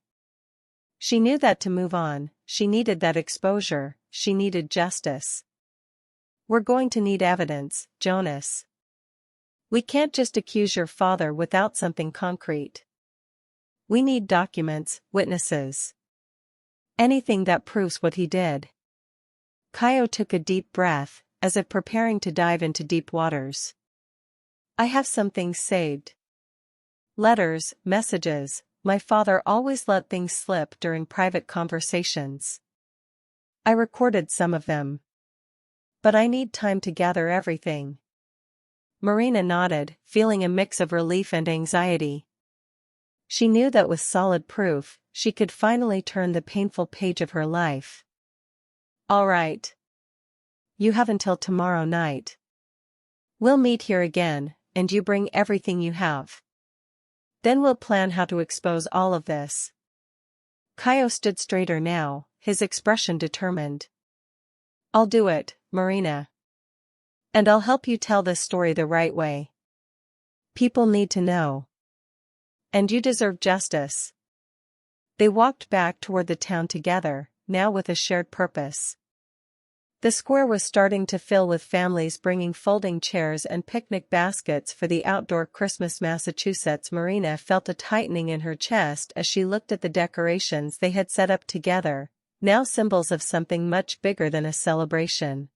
She knew that to move on, she needed that exposure, she needed justice. "We're going to need evidence, Jonas. We can't just accuse your father without something concrete. We need documents, witnesses. Anything that proves what he did." Caio took a deep breath, as if preparing to dive into deep waters. "I have some things saved. Letters, messages. My father always let things slip during private conversations. I recorded some of them. But I need time to gather everything." Marina nodded, feeling a mix of relief and anxiety. She knew that with solid proof, she could finally turn the painful page of her life. "All right. You have until tomorrow night. We'll meet here again, and you bring everything you have. Then we'll plan how to expose all of this." Caio stood straighter now, his expression determined. "I'll do it, Marina. And I'll help you tell this story the right way. People need to know. And you deserve justice." They walked back toward the town together, now with a shared purpose. The square was starting to fill with families bringing folding chairs and picnic baskets for the outdoor Christmas. Massachusetts. Marina felt a tightening in her chest as she looked at the decorations they had set up together, now symbols of something much bigger than a celebration.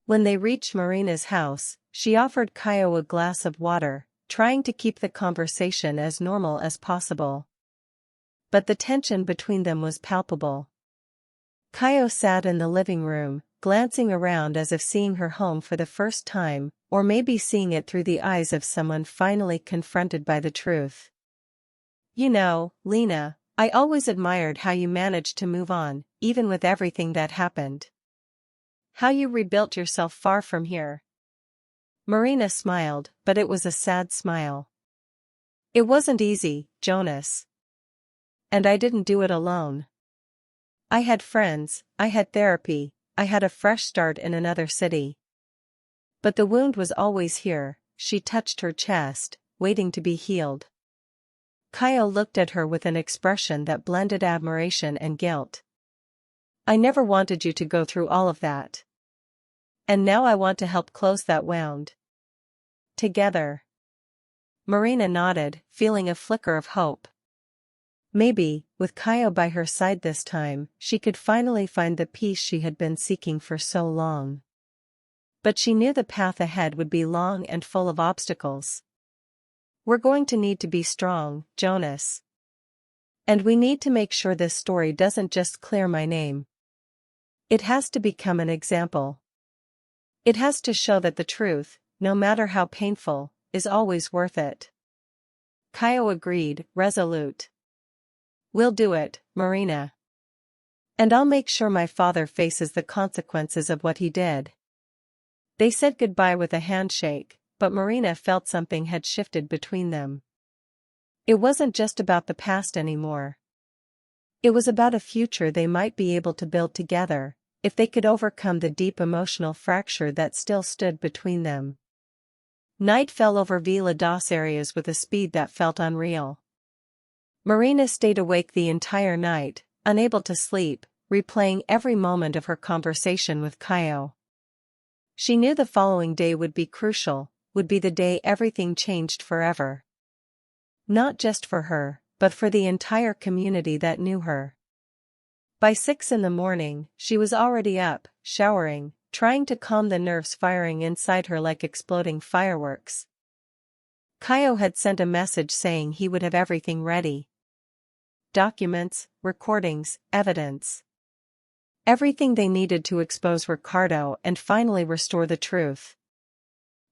When they reached Marina's house, she offered Caio a glass of water, trying to keep the conversation as normal as possible. But the tension between them was palpable. Caio sat in the living room, glancing around as if seeing her home for the first time, or maybe seeing it through the eyes of someone finally confronted by the truth. "You know, Lena, I always admired how you managed to move on, even with everything that happened. How you rebuilt yourself far from here." Marina smiled, but it was a sad smile. "It wasn't easy, Jonas. And I didn't do it alone. I had friends, I had therapy, I had a fresh start in another city. But the wound was always here." She touched her chest, waiting to be healed. Caio looked at her with an expression that blended admiration and guilt. "I never wanted you to go through all of that. And now I want to help close that wound. Together." Marina nodded, feeling a flicker of hope. Maybe, with Caio by her side this time, she could finally find the peace she had been seeking for so long. But she knew the path ahead would be long and full of obstacles. "We're going to need to be strong, Jonas. And we need to make sure this story doesn't just clear my name. It has to become an example. It has to show that the truth, no matter how painful, is always worth it." Caio agreed, resolute. "We'll do it, Marina. And I'll make sure my father faces the consequences of what he did." They said goodbye with a handshake, but Marina felt something had shifted between them. It wasn't just about the past anymore. It was about a future they might be able to build together, if they could overcome the deep emotional fracture that still stood between them. Night fell over Villa dos Arias with a speed that felt unreal. Marina stayed awake the entire night, unable to sleep, replaying every moment of her conversation with Caio. She knew the following day would be crucial, would be the day everything changed forever. Not just for her, but for the entire community that knew her. By 6 in the morning, she was already up, showering, trying to calm the nerves firing inside her like exploding fireworks. Kaio had sent a message saying he would have everything ready. Documents, recordings, evidence. Everything they needed to expose Ricardo and finally restore the truth.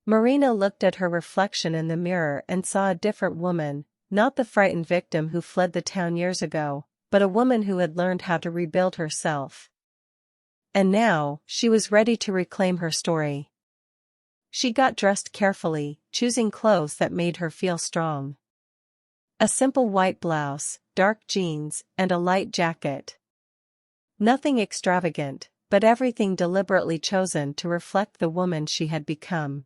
Marina looked at her reflection in the mirror and saw a different woman, not the frightened victim who fled the town years ago, but a woman who had learned how to rebuild herself. And now, she was ready to reclaim her story. She got dressed carefully, choosing clothes that made her feel strong. A simple white blouse, dark jeans, and a light jacket. Nothing extravagant, but everything deliberately chosen to reflect the woman she had become.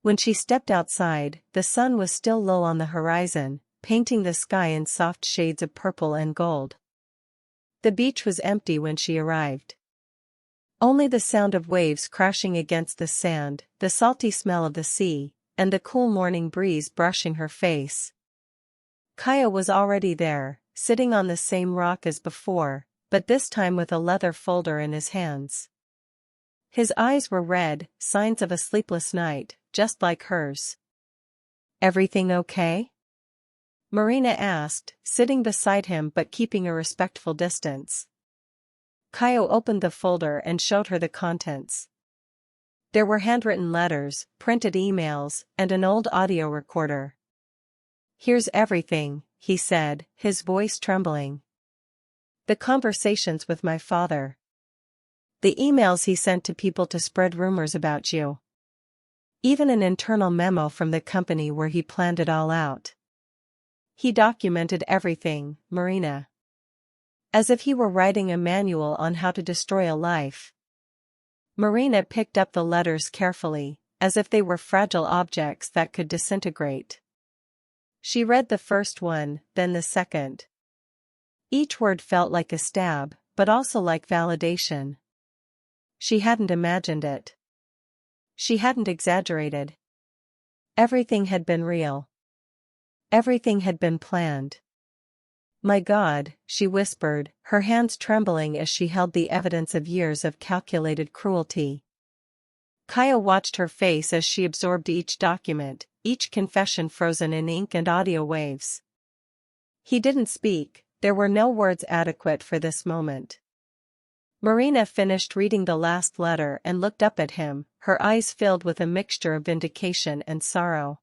When she stepped outside, the sun was still low on the horizon, painting the sky in soft shades of purple and gold. The beach was empty when she arrived. Only the sound of waves crashing against the sand, the salty smell of the sea, and the cool morning breeze brushing her face. Kaio was already there, sitting on the same rock as before, but this time with a leather folder in his hands. His eyes were red, signs of a sleepless night, just like hers. "Everything okay?" Marina asked, sitting beside him but keeping a respectful distance. Kaio opened the folder and showed her the contents. There were handwritten letters, printed emails, and an old audio recorder. "Here's everything," he said, his voice trembling. "The conversations with my father. The emails he sent to people to spread rumors about you. Even an internal memo from the company where he planned it all out. He documented everything, Marina. As if he were writing a manual on how to destroy a life." Marina picked up the letters carefully, as if they were fragile objects that could disintegrate. She read the first one, then the second. Each word felt like a stab, but also like validation. She hadn't imagined it. She hadn't exaggerated. Everything had been real. Everything had been planned. "My God," she whispered, her hands trembling as she held the evidence of years of calculated cruelty. Kaio watched her face as she absorbed each document, each confession frozen in ink and audio waves. He didn't speak, there were no words adequate for this moment. Marina finished reading the last letter and looked up at him, her eyes filled with a mixture of vindication and sorrow.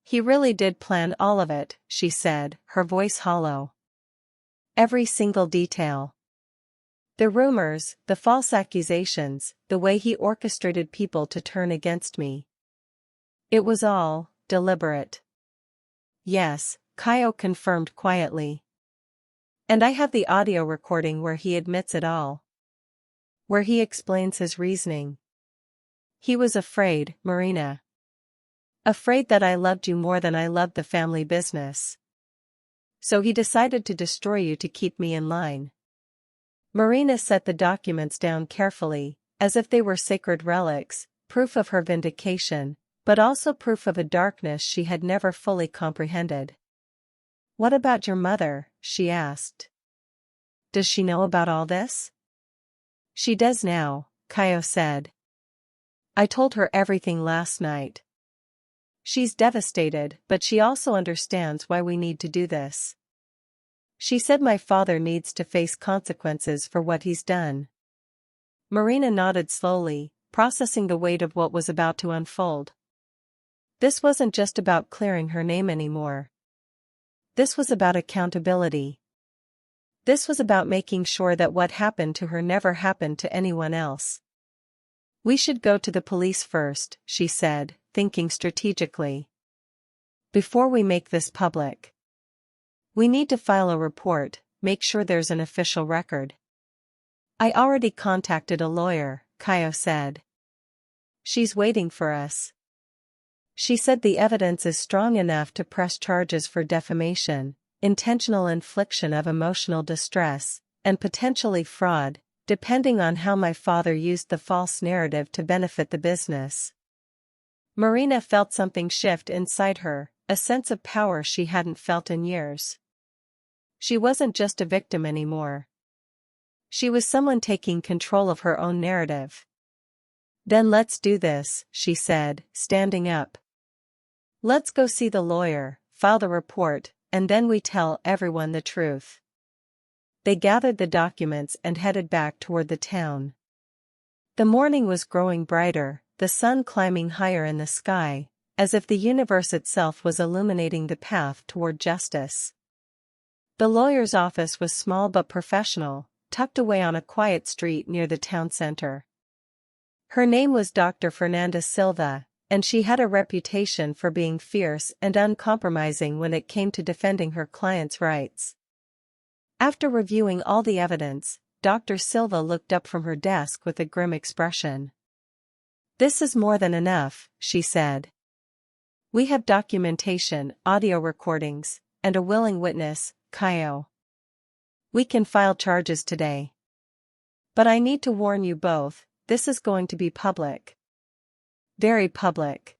"He really did plan all of it," she said, her voice hollow. "Every single detail. The rumors, the false accusations, the way he orchestrated people to turn against me. It was all deliberate." "Yes," Kaio confirmed quietly. "And I have the audio recording where he admits it all. Where he explains his reasoning. He was afraid, Marina. Afraid that I loved you more than I loved the family business. So he decided to destroy you to keep me in line." Marina set the documents down carefully, as if they were sacred relics, proof of her vindication, but also proof of a darkness she had never fully comprehended. "What about your mother?" she asked. "Does she know about all this?" "She does now," Kaio said. "I told her everything last night. She's devastated, but she also understands why we need to do this. She said my father needs to face consequences for what he's done." Marina nodded slowly, processing the weight of what was about to unfold. This wasn't just about clearing her name anymore. This was about accountability. This was about making sure that what happened to her never happened to anyone else. "We should go to the police first," she said, thinking strategically. "Before we make this public. We need to file a report, make sure there's an official record." "I already contacted a lawyer," Kaio said. "She's waiting for us. She said the evidence is strong enough to press charges for defamation, intentional infliction of emotional distress, and potentially fraud, depending on how my father used the false narrative to benefit the business." Marina felt something shift inside her, a sense of power she hadn't felt in years. She wasn't just a victim anymore. She was someone taking control of her own narrative. "Then let's do this," she said, standing up. "Let's go see the lawyer, file the report, and then we tell everyone the truth." They gathered the documents and headed back toward the town. The morning was growing brighter, the sun climbing higher in the sky, as if the universe itself was illuminating the path toward justice. The lawyer's office was small but professional, tucked away on a quiet street near the town center. Her name was Dr. Fernanda Silva, and she had a reputation for being fierce and uncompromising when it came to defending her clients' rights. After reviewing all the evidence, Dr. Silva looked up from her desk with a grim expression. "This is more than enough," she said. "We have documentation, audio recordings, and a willing witness, Caio. We can file charges today. But I need to warn you both, this is going to be public. Very public.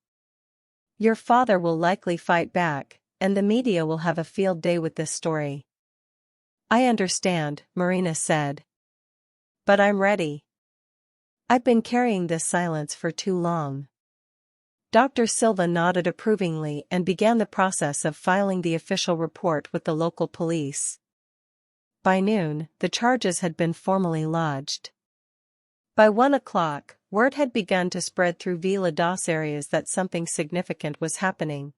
Your father will likely fight back, and the media will have a field day with this story." "I understand," Marina said. "But I'm ready. I've been carrying this silence for too long." Dr. Silva nodded approvingly and began the process of filing the official report with the local police. By noon, the charges had been formally lodged. By 1 o'clock, word had begun to spread through Vila das areas that something significant was happening.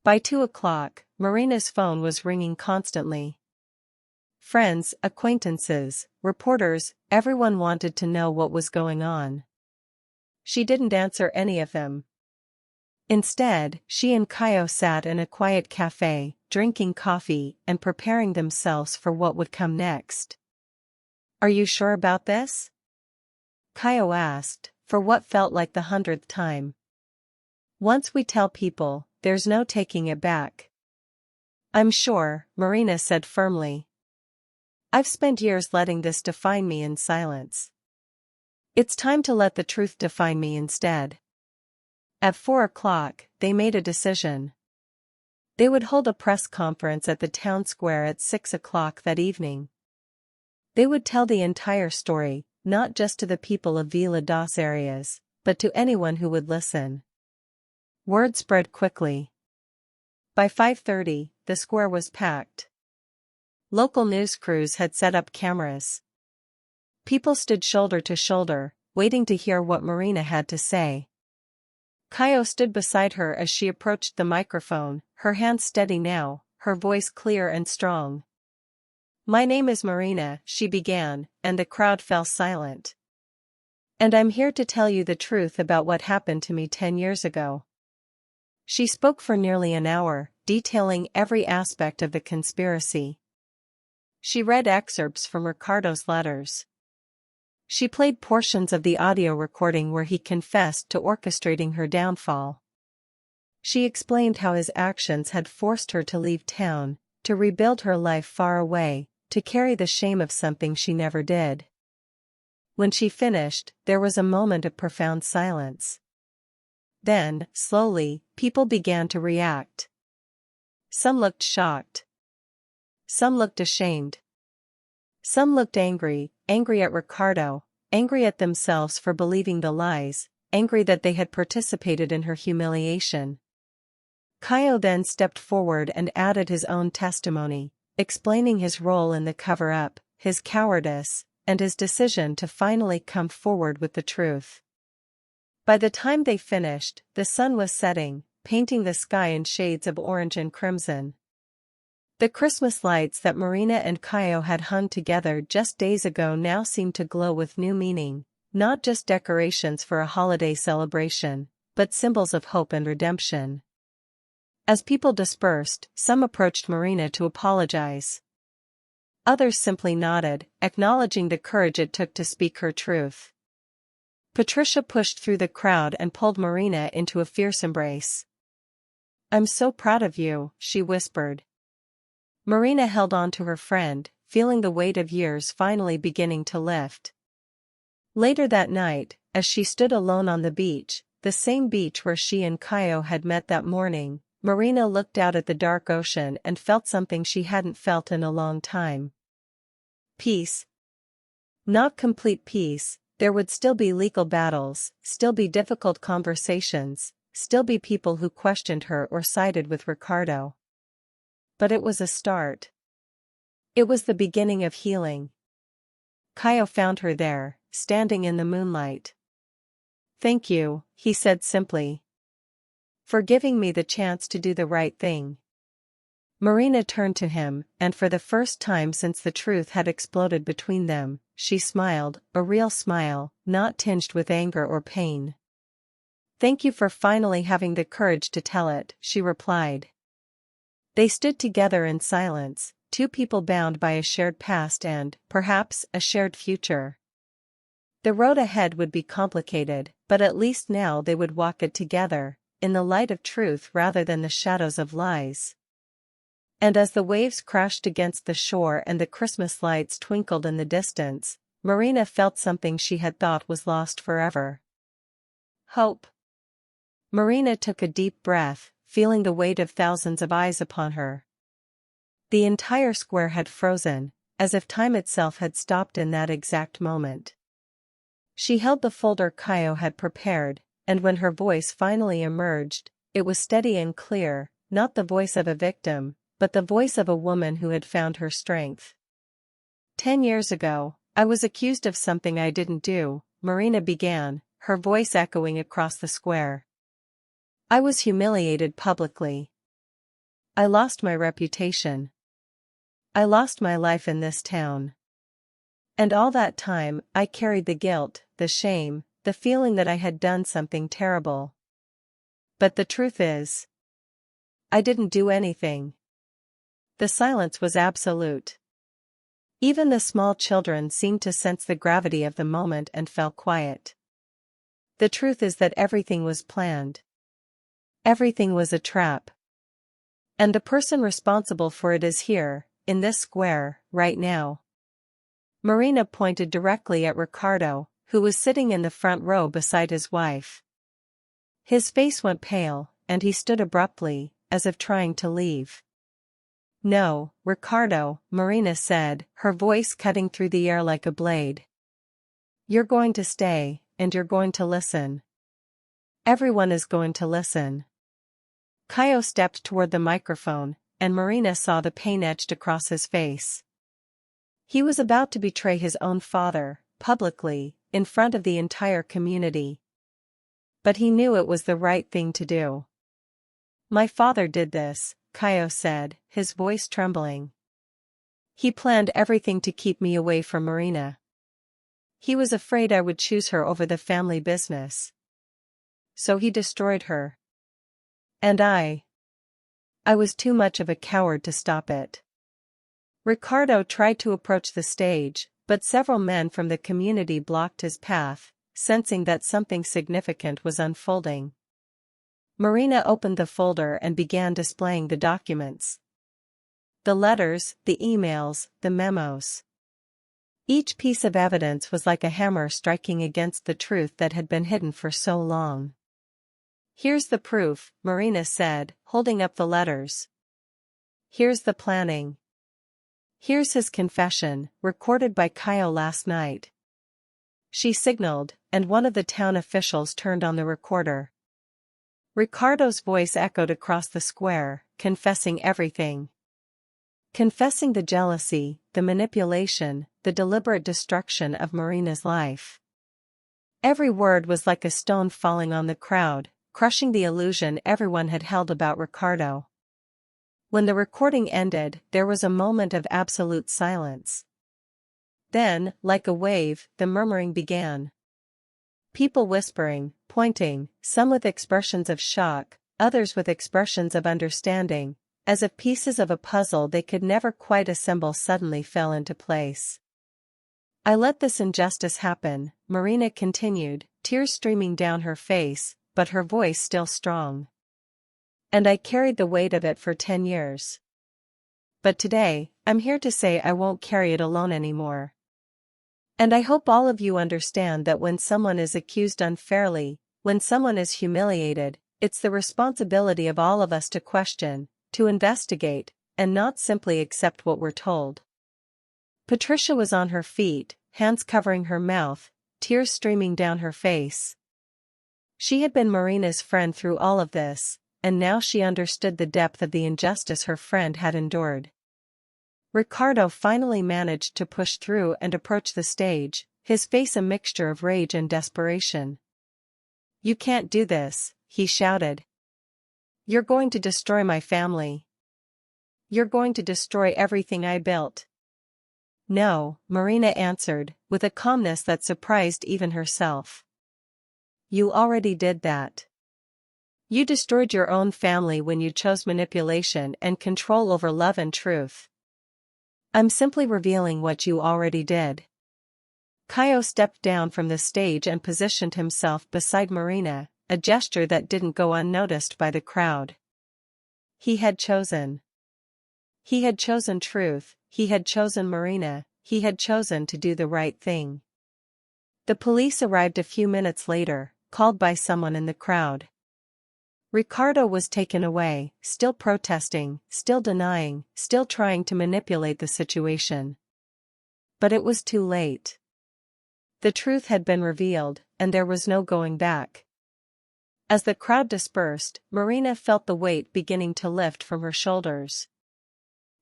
By 2 o'clock, Marina's phone was ringing constantly. Friends, acquaintances, reporters, everyone wanted to know what was going on. She didn't answer any of them. Instead, she and Caio sat in a quiet cafe, drinking coffee and preparing themselves for what would come next. "Are you sure about this?" Caio asked, for what felt like the 100th time. "Once we tell people, there's no taking it back." "I'm sure," Marina said firmly. "I've spent years letting this define me in silence. It's time to let the truth define me instead." At 4 o'clock, they made a decision. They would hold a press conference at the town square at 6 o'clock that evening. They would tell the entire story, not just to the people of Vila das areas, but to anyone who would listen. Word spread quickly. By 5:30, the square was packed. Local news crews had set up cameras. People stood shoulder to shoulder, waiting to hear what Marina had to say. Caio stood beside her as she approached the microphone, her hands steady now, her voice clear and strong. "My name is Marina," she began, and the crowd fell silent. "And I'm here to tell you the truth about what happened to me 10 years ago." She spoke for nearly an hour, detailing every aspect of the conspiracy. She read excerpts from Ricardo's letters. She played portions of the audio recording where he confessed to orchestrating her downfall. She explained how his actions had forced her to leave town, to rebuild her life far away, to carry the shame of something she never did. When she finished, there was a moment of profound silence. Then, slowly, people began to react. Some looked shocked. Some looked ashamed. Some looked angry at Ricardo, angry at themselves for believing the lies, angry that they had participated in her humiliation. Caio then stepped forward and added his own testimony, explaining his role in the cover-up, his cowardice, and his decision to finally come forward with the truth. By the time they finished, the sun was setting, painting the sky in shades of orange and crimson. The Christmas lights that Marina and Caio had hung together just days ago now seemed to glow with new meaning, not just decorations for a holiday celebration, but symbols of hope and redemption. As people dispersed, some approached Marina to apologize. Others simply nodded, acknowledging the courage it took to speak her truth. Patricia pushed through the crowd and pulled Marina into a fierce embrace. "I'm so proud of you," she whispered. Marina held on to her friend, feeling the weight of years finally beginning to lift. Later that night, as she stood alone on the beach, the same beach where she and Kaio had met that morning, Marina looked out at the dark ocean and felt something she hadn't felt in a long time. Peace. Not complete peace. There would still be legal battles, still be difficult conversations, still be people who questioned her or sided with Ricardo. But it was a start. It was the beginning of healing. Kaio found her there, standing in the moonlight. "Thank you," he said simply, "for giving me the chance to do the right thing." Marina turned to him, and for the first time since the truth had exploded between them, she smiled, a real smile, not tinged with anger or pain. "Thank you for finally having the courage to tell it," she replied. They stood together in silence, two people bound by a shared past and, perhaps, a shared future. The road ahead would be complicated, but at least now they would walk it together, in the light of truth rather than the shadows of lies. And as the waves crashed against the shore and the Christmas lights twinkled in the distance, Marina felt something she had thought was lost forever. Hope. Marina took a deep breath, feeling the weight of thousands of eyes upon her. The entire square had frozen, as if time itself had stopped in that exact moment. She held the folder Kaio had prepared, and when her voice finally emerged, it was steady and clear, not the voice of a victim, but the voice of a woman who had found her strength. 10 years ago, I was accused of something I didn't do, Marina began, her voice echoing across the square. I was humiliated publicly. I lost my reputation. I lost my life in this town. And all that time, I carried the guilt, the shame, the feeling that I had done something terrible. But the truth is, I didn't do anything. The silence was absolute. Even the small children seemed to sense the gravity of the moment and fell quiet. The truth is that everything was planned. Everything was a trap. And the person responsible for it is here, in this square, right now. Marina pointed directly at Ricardo, who was sitting in the front row beside his wife. His face went pale, and he stood abruptly, as if trying to leave. No, Ricardo, Marina said, her voice cutting through the air like a blade. You're going to stay, and you're going to listen. Everyone is going to listen. Kaio stepped toward the microphone, and Marina saw the pain etched across his face. He was about to betray his own father, publicly, in front of the entire community. But he knew it was the right thing to do. My father did this, Kaio said, his voice trembling. He planned everything to keep me away from Marina. He was afraid I would choose her over the family business. So he destroyed her. And I was too much of a coward to stop it. Ricardo tried to approach the stage, but several men from the community blocked his path, sensing that something significant was unfolding. Marina opened the folder and began displaying the documents. The letters, the emails, the memos. Each piece of evidence was like a hammer striking against the truth that had been hidden for so long. Here's the proof, Marina said, holding up the letters. Here's the planning. Here's his confession, recorded by Kaio last night. She signaled, and one of the town officials turned on the recorder. Ricardo's voice echoed across the square, confessing everything. Confessing the jealousy, the manipulation, the deliberate destruction of Marina's life. Every word was like a stone falling on the crowd, crushing the illusion everyone had held about Ricardo. When the recording ended, there was a moment of absolute silence. Then, like a wave, the murmuring began. People whispering, pointing, some with expressions of shock, others with expressions of understanding, as if pieces of a puzzle they could never quite assemble suddenly fell into place. I let this injustice happen, Marina continued, tears streaming down her face, but her voice still strong. And I carried the weight of it for 10 years. But today, I'm here to say I won't carry it alone anymore. And I hope all of you understand that when someone is accused unfairly, when someone is humiliated, it's the responsibility of all of us to question, to investigate, and not simply accept what we're told. Patricia was on her feet, hands covering her mouth, tears streaming down her face. She had been Marina's friend through all of this, and now she understood the depth of the injustice her friend had endured. Ricardo finally managed to push through and approach the stage, his face a mixture of rage and desperation. "You can't do this," he shouted. "You're going to destroy my family. You're going to destroy everything I built." "No," Marina answered, with a calmness that surprised even herself. "You already did that. You destroyed your own family when you chose manipulation and control over love and truth. I'm simply revealing what you already did." Caio stepped down from the stage and positioned himself beside Marina, a gesture that didn't go unnoticed by the crowd. He had chosen. He had chosen truth, he had chosen Marina, he had chosen to do the right thing. The police arrived a few minutes later, called by someone in the crowd. Ricardo was taken away, still protesting, still denying, still trying to manipulate the situation. But it was too late. The truth had been revealed, and there was no going back. As the crowd dispersed, Marina felt the weight beginning to lift from her shoulders.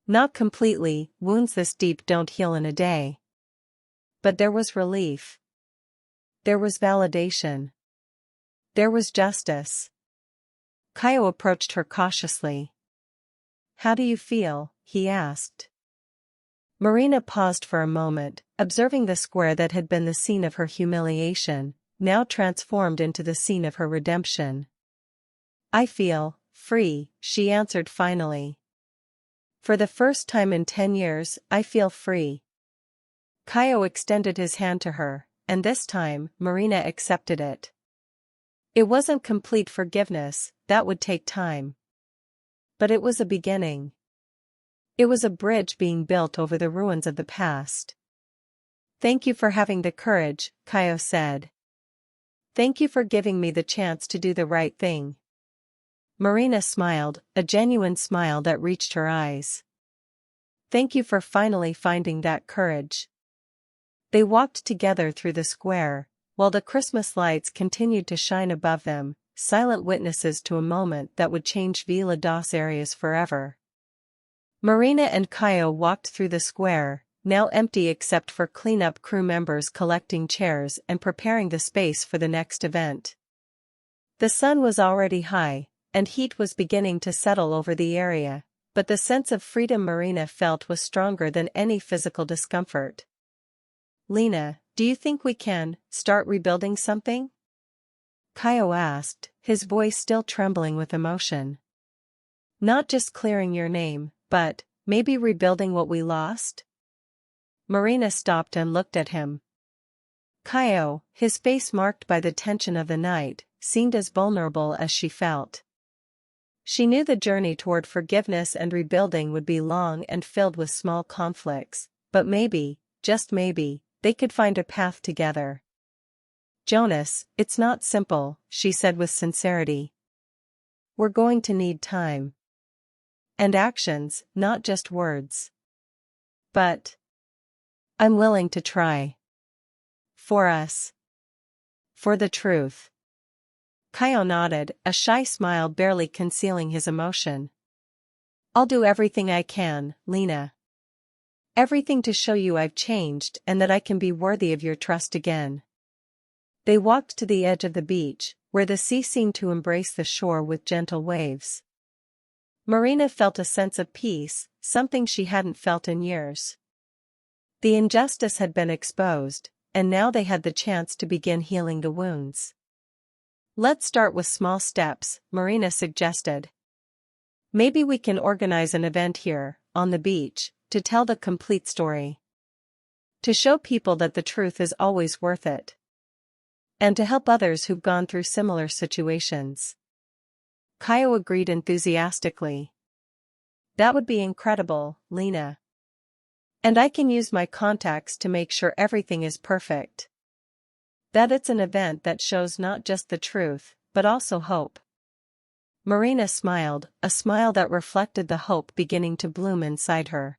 Not completely, wounds this deep don't heal in a day. But there was relief. There was validation. There was justice. Caio approached her cautiously. "How do you feel?" he asked. Marina paused for a moment, observing the square that had been the scene of her humiliation, now transformed into the scene of her redemption. "I feel free," she answered finally. "For the first time in 10 years, I feel free." Caio extended his hand to her, and this time, Marina accepted it. It wasn't complete forgiveness, that would take time. But it was a beginning. It was a bridge being built over the ruins of the past. "Thank you for having the courage," Caio said. "Thank you for giving me the chance to do the right thing." Marina smiled, a genuine smile that reached her eyes. "Thank you for finally finding that courage." They walked together through the square, while the Christmas lights continued to shine above them, silent witnesses to a moment that would change Vila das Arias forever. Marina and Caio walked through the square, now empty except for cleanup crew members collecting chairs and preparing the space for the next event. The sun was already high, and heat was beginning to settle over the area, but the sense of freedom Marina felt was stronger than any physical discomfort. "Lena, do you think we can start rebuilding something?" Caio asked, his voice still trembling with emotion. "Not just clearing your name, but maybe rebuilding what we lost?" Marina stopped and looked at him. Caio, his face marked by the tension of the night, seemed as vulnerable as she felt. She knew the journey toward forgiveness and rebuilding would be long and filled with small conflicts, but maybe, just maybe, they could find a path together. "Jonas, it's not simple," she said with sincerity. "We're going to need time. And actions, not just words. But I'm willing to try. For us. For the truth." Caio nodded, a shy smile barely concealing his emotion. "I'll do everything I can, Lena. Everything to show you I've changed and that I can be worthy of your trust again." They walked to the edge of the beach, where the sea seemed to embrace the shore with gentle waves. Marina felt a sense of peace, something she hadn't felt in years. The injustice had been exposed, and now they had the chance to begin healing the wounds. "Let's start with small steps," Marina suggested. "Maybe we can organize an event here, on the beach, to tell the complete story. To show people that the truth is always worth it. And to help others who've gone through similar situations." Caio agreed enthusiastically. "That would be incredible, Lena. And I can use my contacts to make sure everything is perfect." That it's an event that shows not just the truth, but also hope. Marina smiled, a smile that reflected the hope beginning to bloom inside her.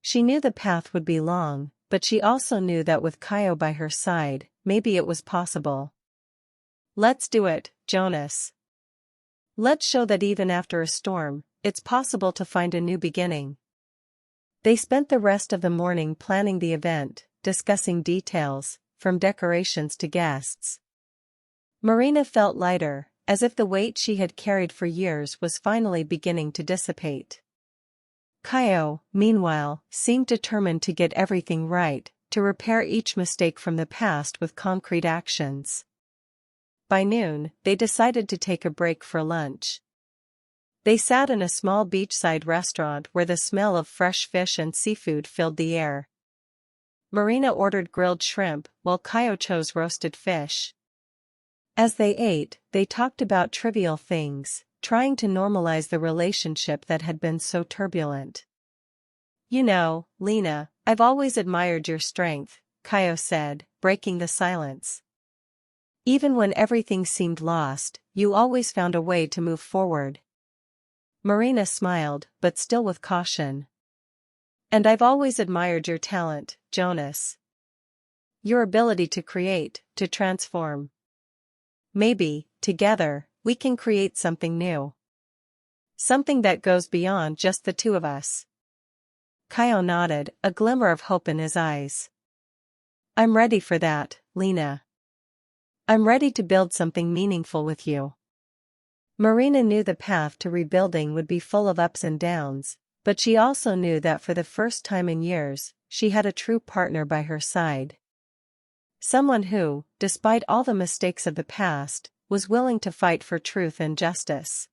She knew the path would be long, but she also knew that with Kaio by her side, maybe it was possible. Let's do it, Jonas. Let's show that even after a storm, it's possible to find a new beginning. They spent the rest of the morning planning the event, discussing details, from decorations to guests. Marina felt lighter, as if the weight she had carried for years was finally beginning to dissipate. Kaio, meanwhile, seemed determined to get everything right, to repair each mistake from the past with concrete actions. By noon, they decided to take a break for lunch. They sat in a small beachside restaurant where the smell of fresh fish and seafood filled the air. Marina ordered grilled shrimp, while Kaio chose roasted fish. As they ate, they talked about trivial things, trying to normalize the relationship that had been so turbulent. You know, Lena, I've always admired your strength, Kaio said, breaking the silence. Even when everything seemed lost, you always found a way to move forward. Marina smiled, but still with caution. And I've always admired your talent, Jonas. Your ability to create, to transform. Maybe, together, we can create something new. Something that goes beyond just the two of us. Kaio nodded, a glimmer of hope in his eyes. I'm ready for that, Lena. I'm ready to build something meaningful with you. Marina knew the path to rebuilding would be full of ups and downs, but she also knew that for the first time in years, she had a true partner by her side. Someone who, despite all the mistakes of the past, was willing to fight for truth and justice.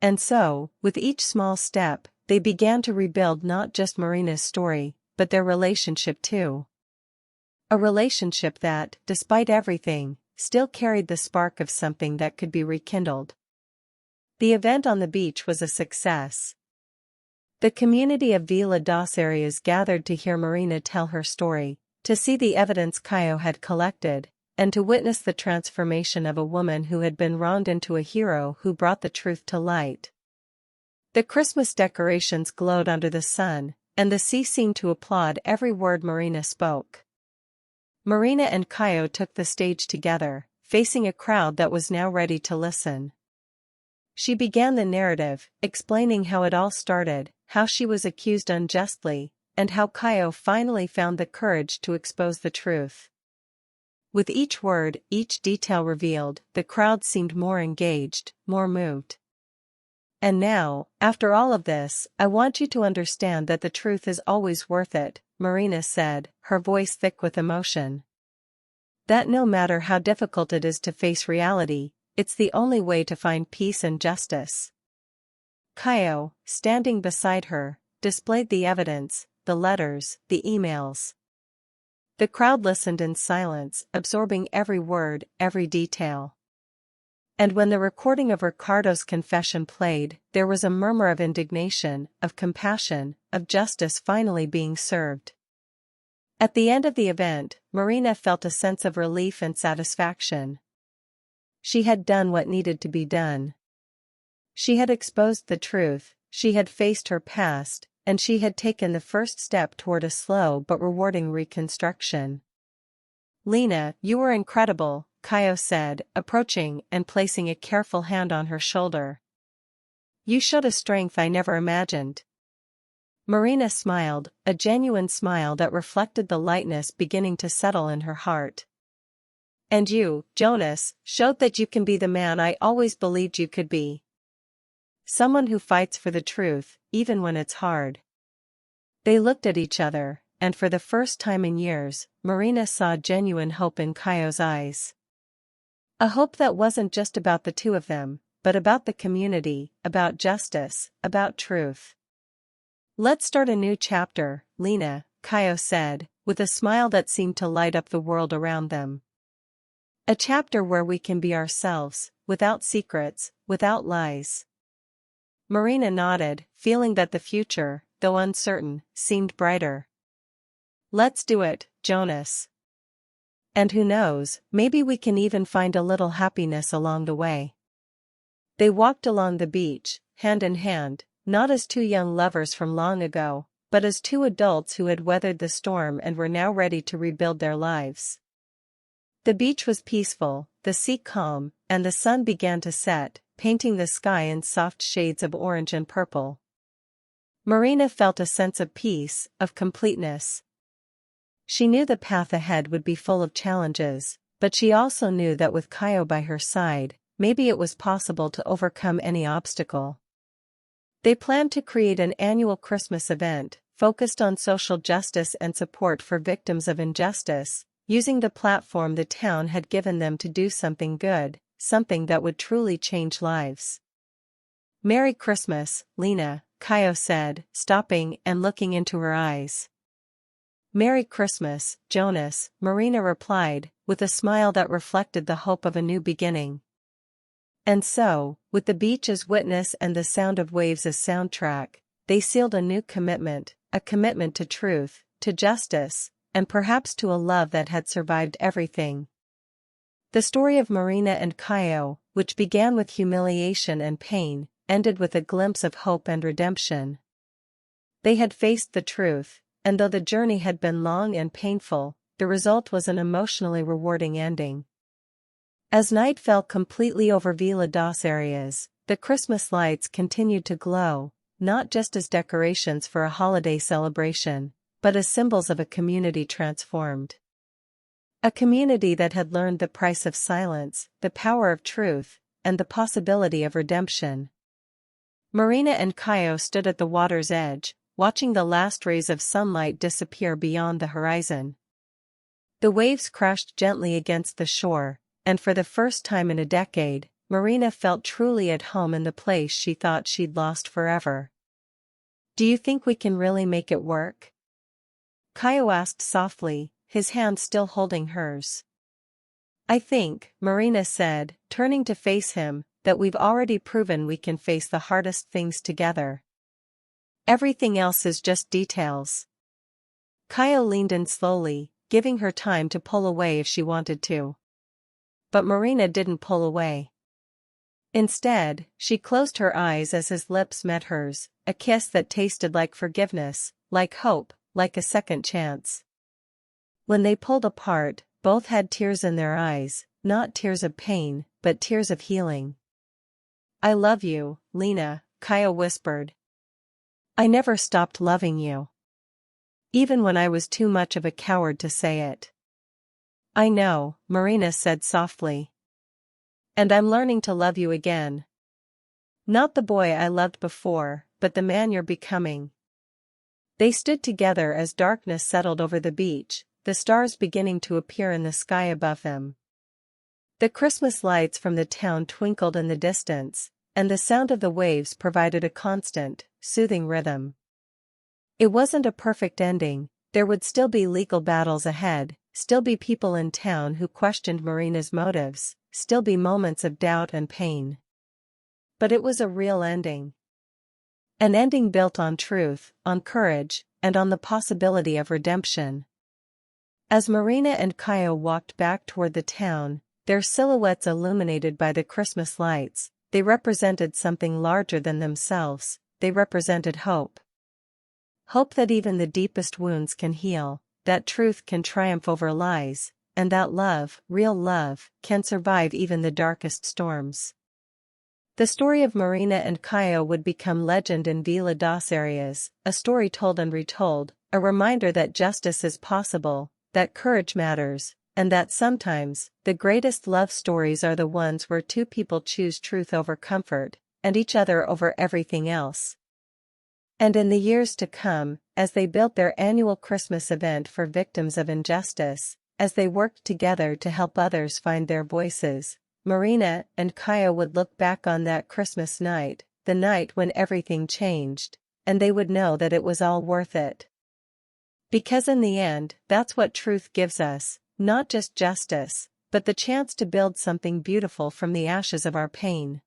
And so, with each small step, they began to rebuild not just Marina's story, but their relationship too. A relationship that, despite everything, still carried the spark of something that could be rekindled. The event on the beach was a success. The community of Vila das Areias gathered to hear Marina tell her story, to see the evidence Kaio had collected, and to witness the transformation of a woman who had been wronged into a hero who brought the truth to light. The Christmas decorations glowed under the sun, and the sea seemed to applaud every word Marina spoke. Marina and Kaio took the stage together, facing a crowd that was now ready to listen. She began the narrative, explaining how it all started, how she was accused unjustly, and how Kaio finally found the courage to expose the truth. With each word, each detail revealed, the crowd seemed more engaged, more moved. And now, after all of this, I want you to understand that the truth is always worth it, Marina said, her voice thick with emotion. That no matter how difficult it is to face reality, it's the only way to find peace and justice. Kaio, standing beside her, displayed the evidence, the letters, the emails. The crowd listened in silence, absorbing every word, every detail. And when the recording of Ricardo's confession played, there was a murmur of indignation, of compassion, of justice finally being served. At the end of the event, Marina felt a sense of relief and satisfaction. She had done what needed to be done. She had exposed the truth, she had faced her past, and she had taken the first step toward a slow but rewarding reconstruction. Lena, you were incredible, Kaio said, approaching and placing a careful hand on her shoulder. You showed a strength I never imagined. Marina smiled, a genuine smile that reflected the lightness beginning to settle in her heart. And you, Jonas, showed that you can be the man I always believed you could be. Someone who fights for the truth, even when it's hard. They looked at each other, and for the first time in years, Marina saw genuine hope in Kaio's eyes. A hope that wasn't just about the two of them, but about the community, about justice, about truth. Let's start a new chapter, Lena, Kaio said, with a smile that seemed to light up the world around them. A chapter where we can be ourselves, without secrets, without lies. Marina nodded, feeling that the future, though uncertain, seemed brighter. Let's do it, Jonas. And who knows, maybe we can even find a little happiness along the way. They walked along the beach, hand in hand, not as two young lovers from long ago, but as two adults who had weathered the storm and were now ready to rebuild their lives. The beach was peaceful, the sea calm, and the sun began to set, painting the sky in soft shades of orange and purple. Marina felt a sense of peace, of completeness. She knew the path ahead would be full of challenges, but she also knew that with Kaio by her side, maybe it was possible to overcome any obstacle. They planned to create an annual Christmas event, focused on social justice and support for victims of injustice, using the platform the town had given them to do something good, something that would truly change lives. "Merry Christmas, Lena," Kaio said, stopping and looking into her eyes. "Merry Christmas, Jonas," Marina replied, with a smile that reflected the hope of a new beginning. And so, with the beach as witness and the sound of waves as soundtrack, they sealed a new commitment, a commitment to truth, to justice, and perhaps to a love that had survived everything. The story of Marina and Kaio, which began with humiliation and pain, ended with a glimpse of hope and redemption. They had faced the truth, and though the journey had been long and painful, the result was an emotionally rewarding ending. As night fell completely over Vila das Areias, the Christmas lights continued to glow, not just as decorations for a holiday celebration, but as symbols of a community transformed. A community that had learned the price of silence, the power of truth, and the possibility of redemption. Marina and Kaio stood at the water's edge, watching the last rays of sunlight disappear beyond the horizon. The waves crashed gently against the shore, and for the first time in a decade, Marina felt truly at home in the place she thought she'd lost forever. "Do you think we can really make it work?" Kaio asked softly, his hand still holding hers. "I think," Marina said, turning to face him, "that we've already proven we can face the hardest things together. Everything else is just details." Kaio leaned in slowly, giving her time to pull away if she wanted to. But Marina didn't pull away. Instead, she closed her eyes as his lips met hers, a kiss that tasted like forgiveness, like hope, like a second chance. When they pulled apart, both had tears in their eyes, not tears of pain, but tears of healing. "I love you, Lena," Kaio whispered. "I never stopped loving you. Even when I was too much of a coward to say it." "I know," Marina said softly. "And I'm learning to love you again. Not the boy I loved before, but the man you're becoming." They stood together as darkness settled over the beach, the stars beginning to appear in the sky above them. The Christmas lights from the town twinkled in the distance, and the sound of the waves provided a constant, soothing rhythm. It wasn't a perfect ending, there would still be legal battles ahead, still be people in town who questioned Marina's motives, still be moments of doubt and pain. But it was a real ending. An ending built on truth, on courage, and on the possibility of redemption. As Marina and Kaio walked back toward the town, their silhouettes illuminated by the Christmas lights, they represented something larger than themselves, they represented hope. Hope that even the deepest wounds can heal, that truth can triumph over lies, and that love, real love, can survive even the darkest storms. The story of Marina and Kaio would become legend in Vila das Areias, a story told and retold, a reminder that justice is possible, that courage matters, and that sometimes, the greatest love stories are the ones where two people choose truth over comfort, and each other over everything else. And in the years to come, as they built their annual Christmas event for victims of injustice, as they worked together to help others find their voices, Marina and Kaio would look back on that Christmas night, the night when everything changed, and they would know that it was all worth it. Because in the end, that's what truth gives us, not just justice, but the chance to build something beautiful from the ashes of our pain.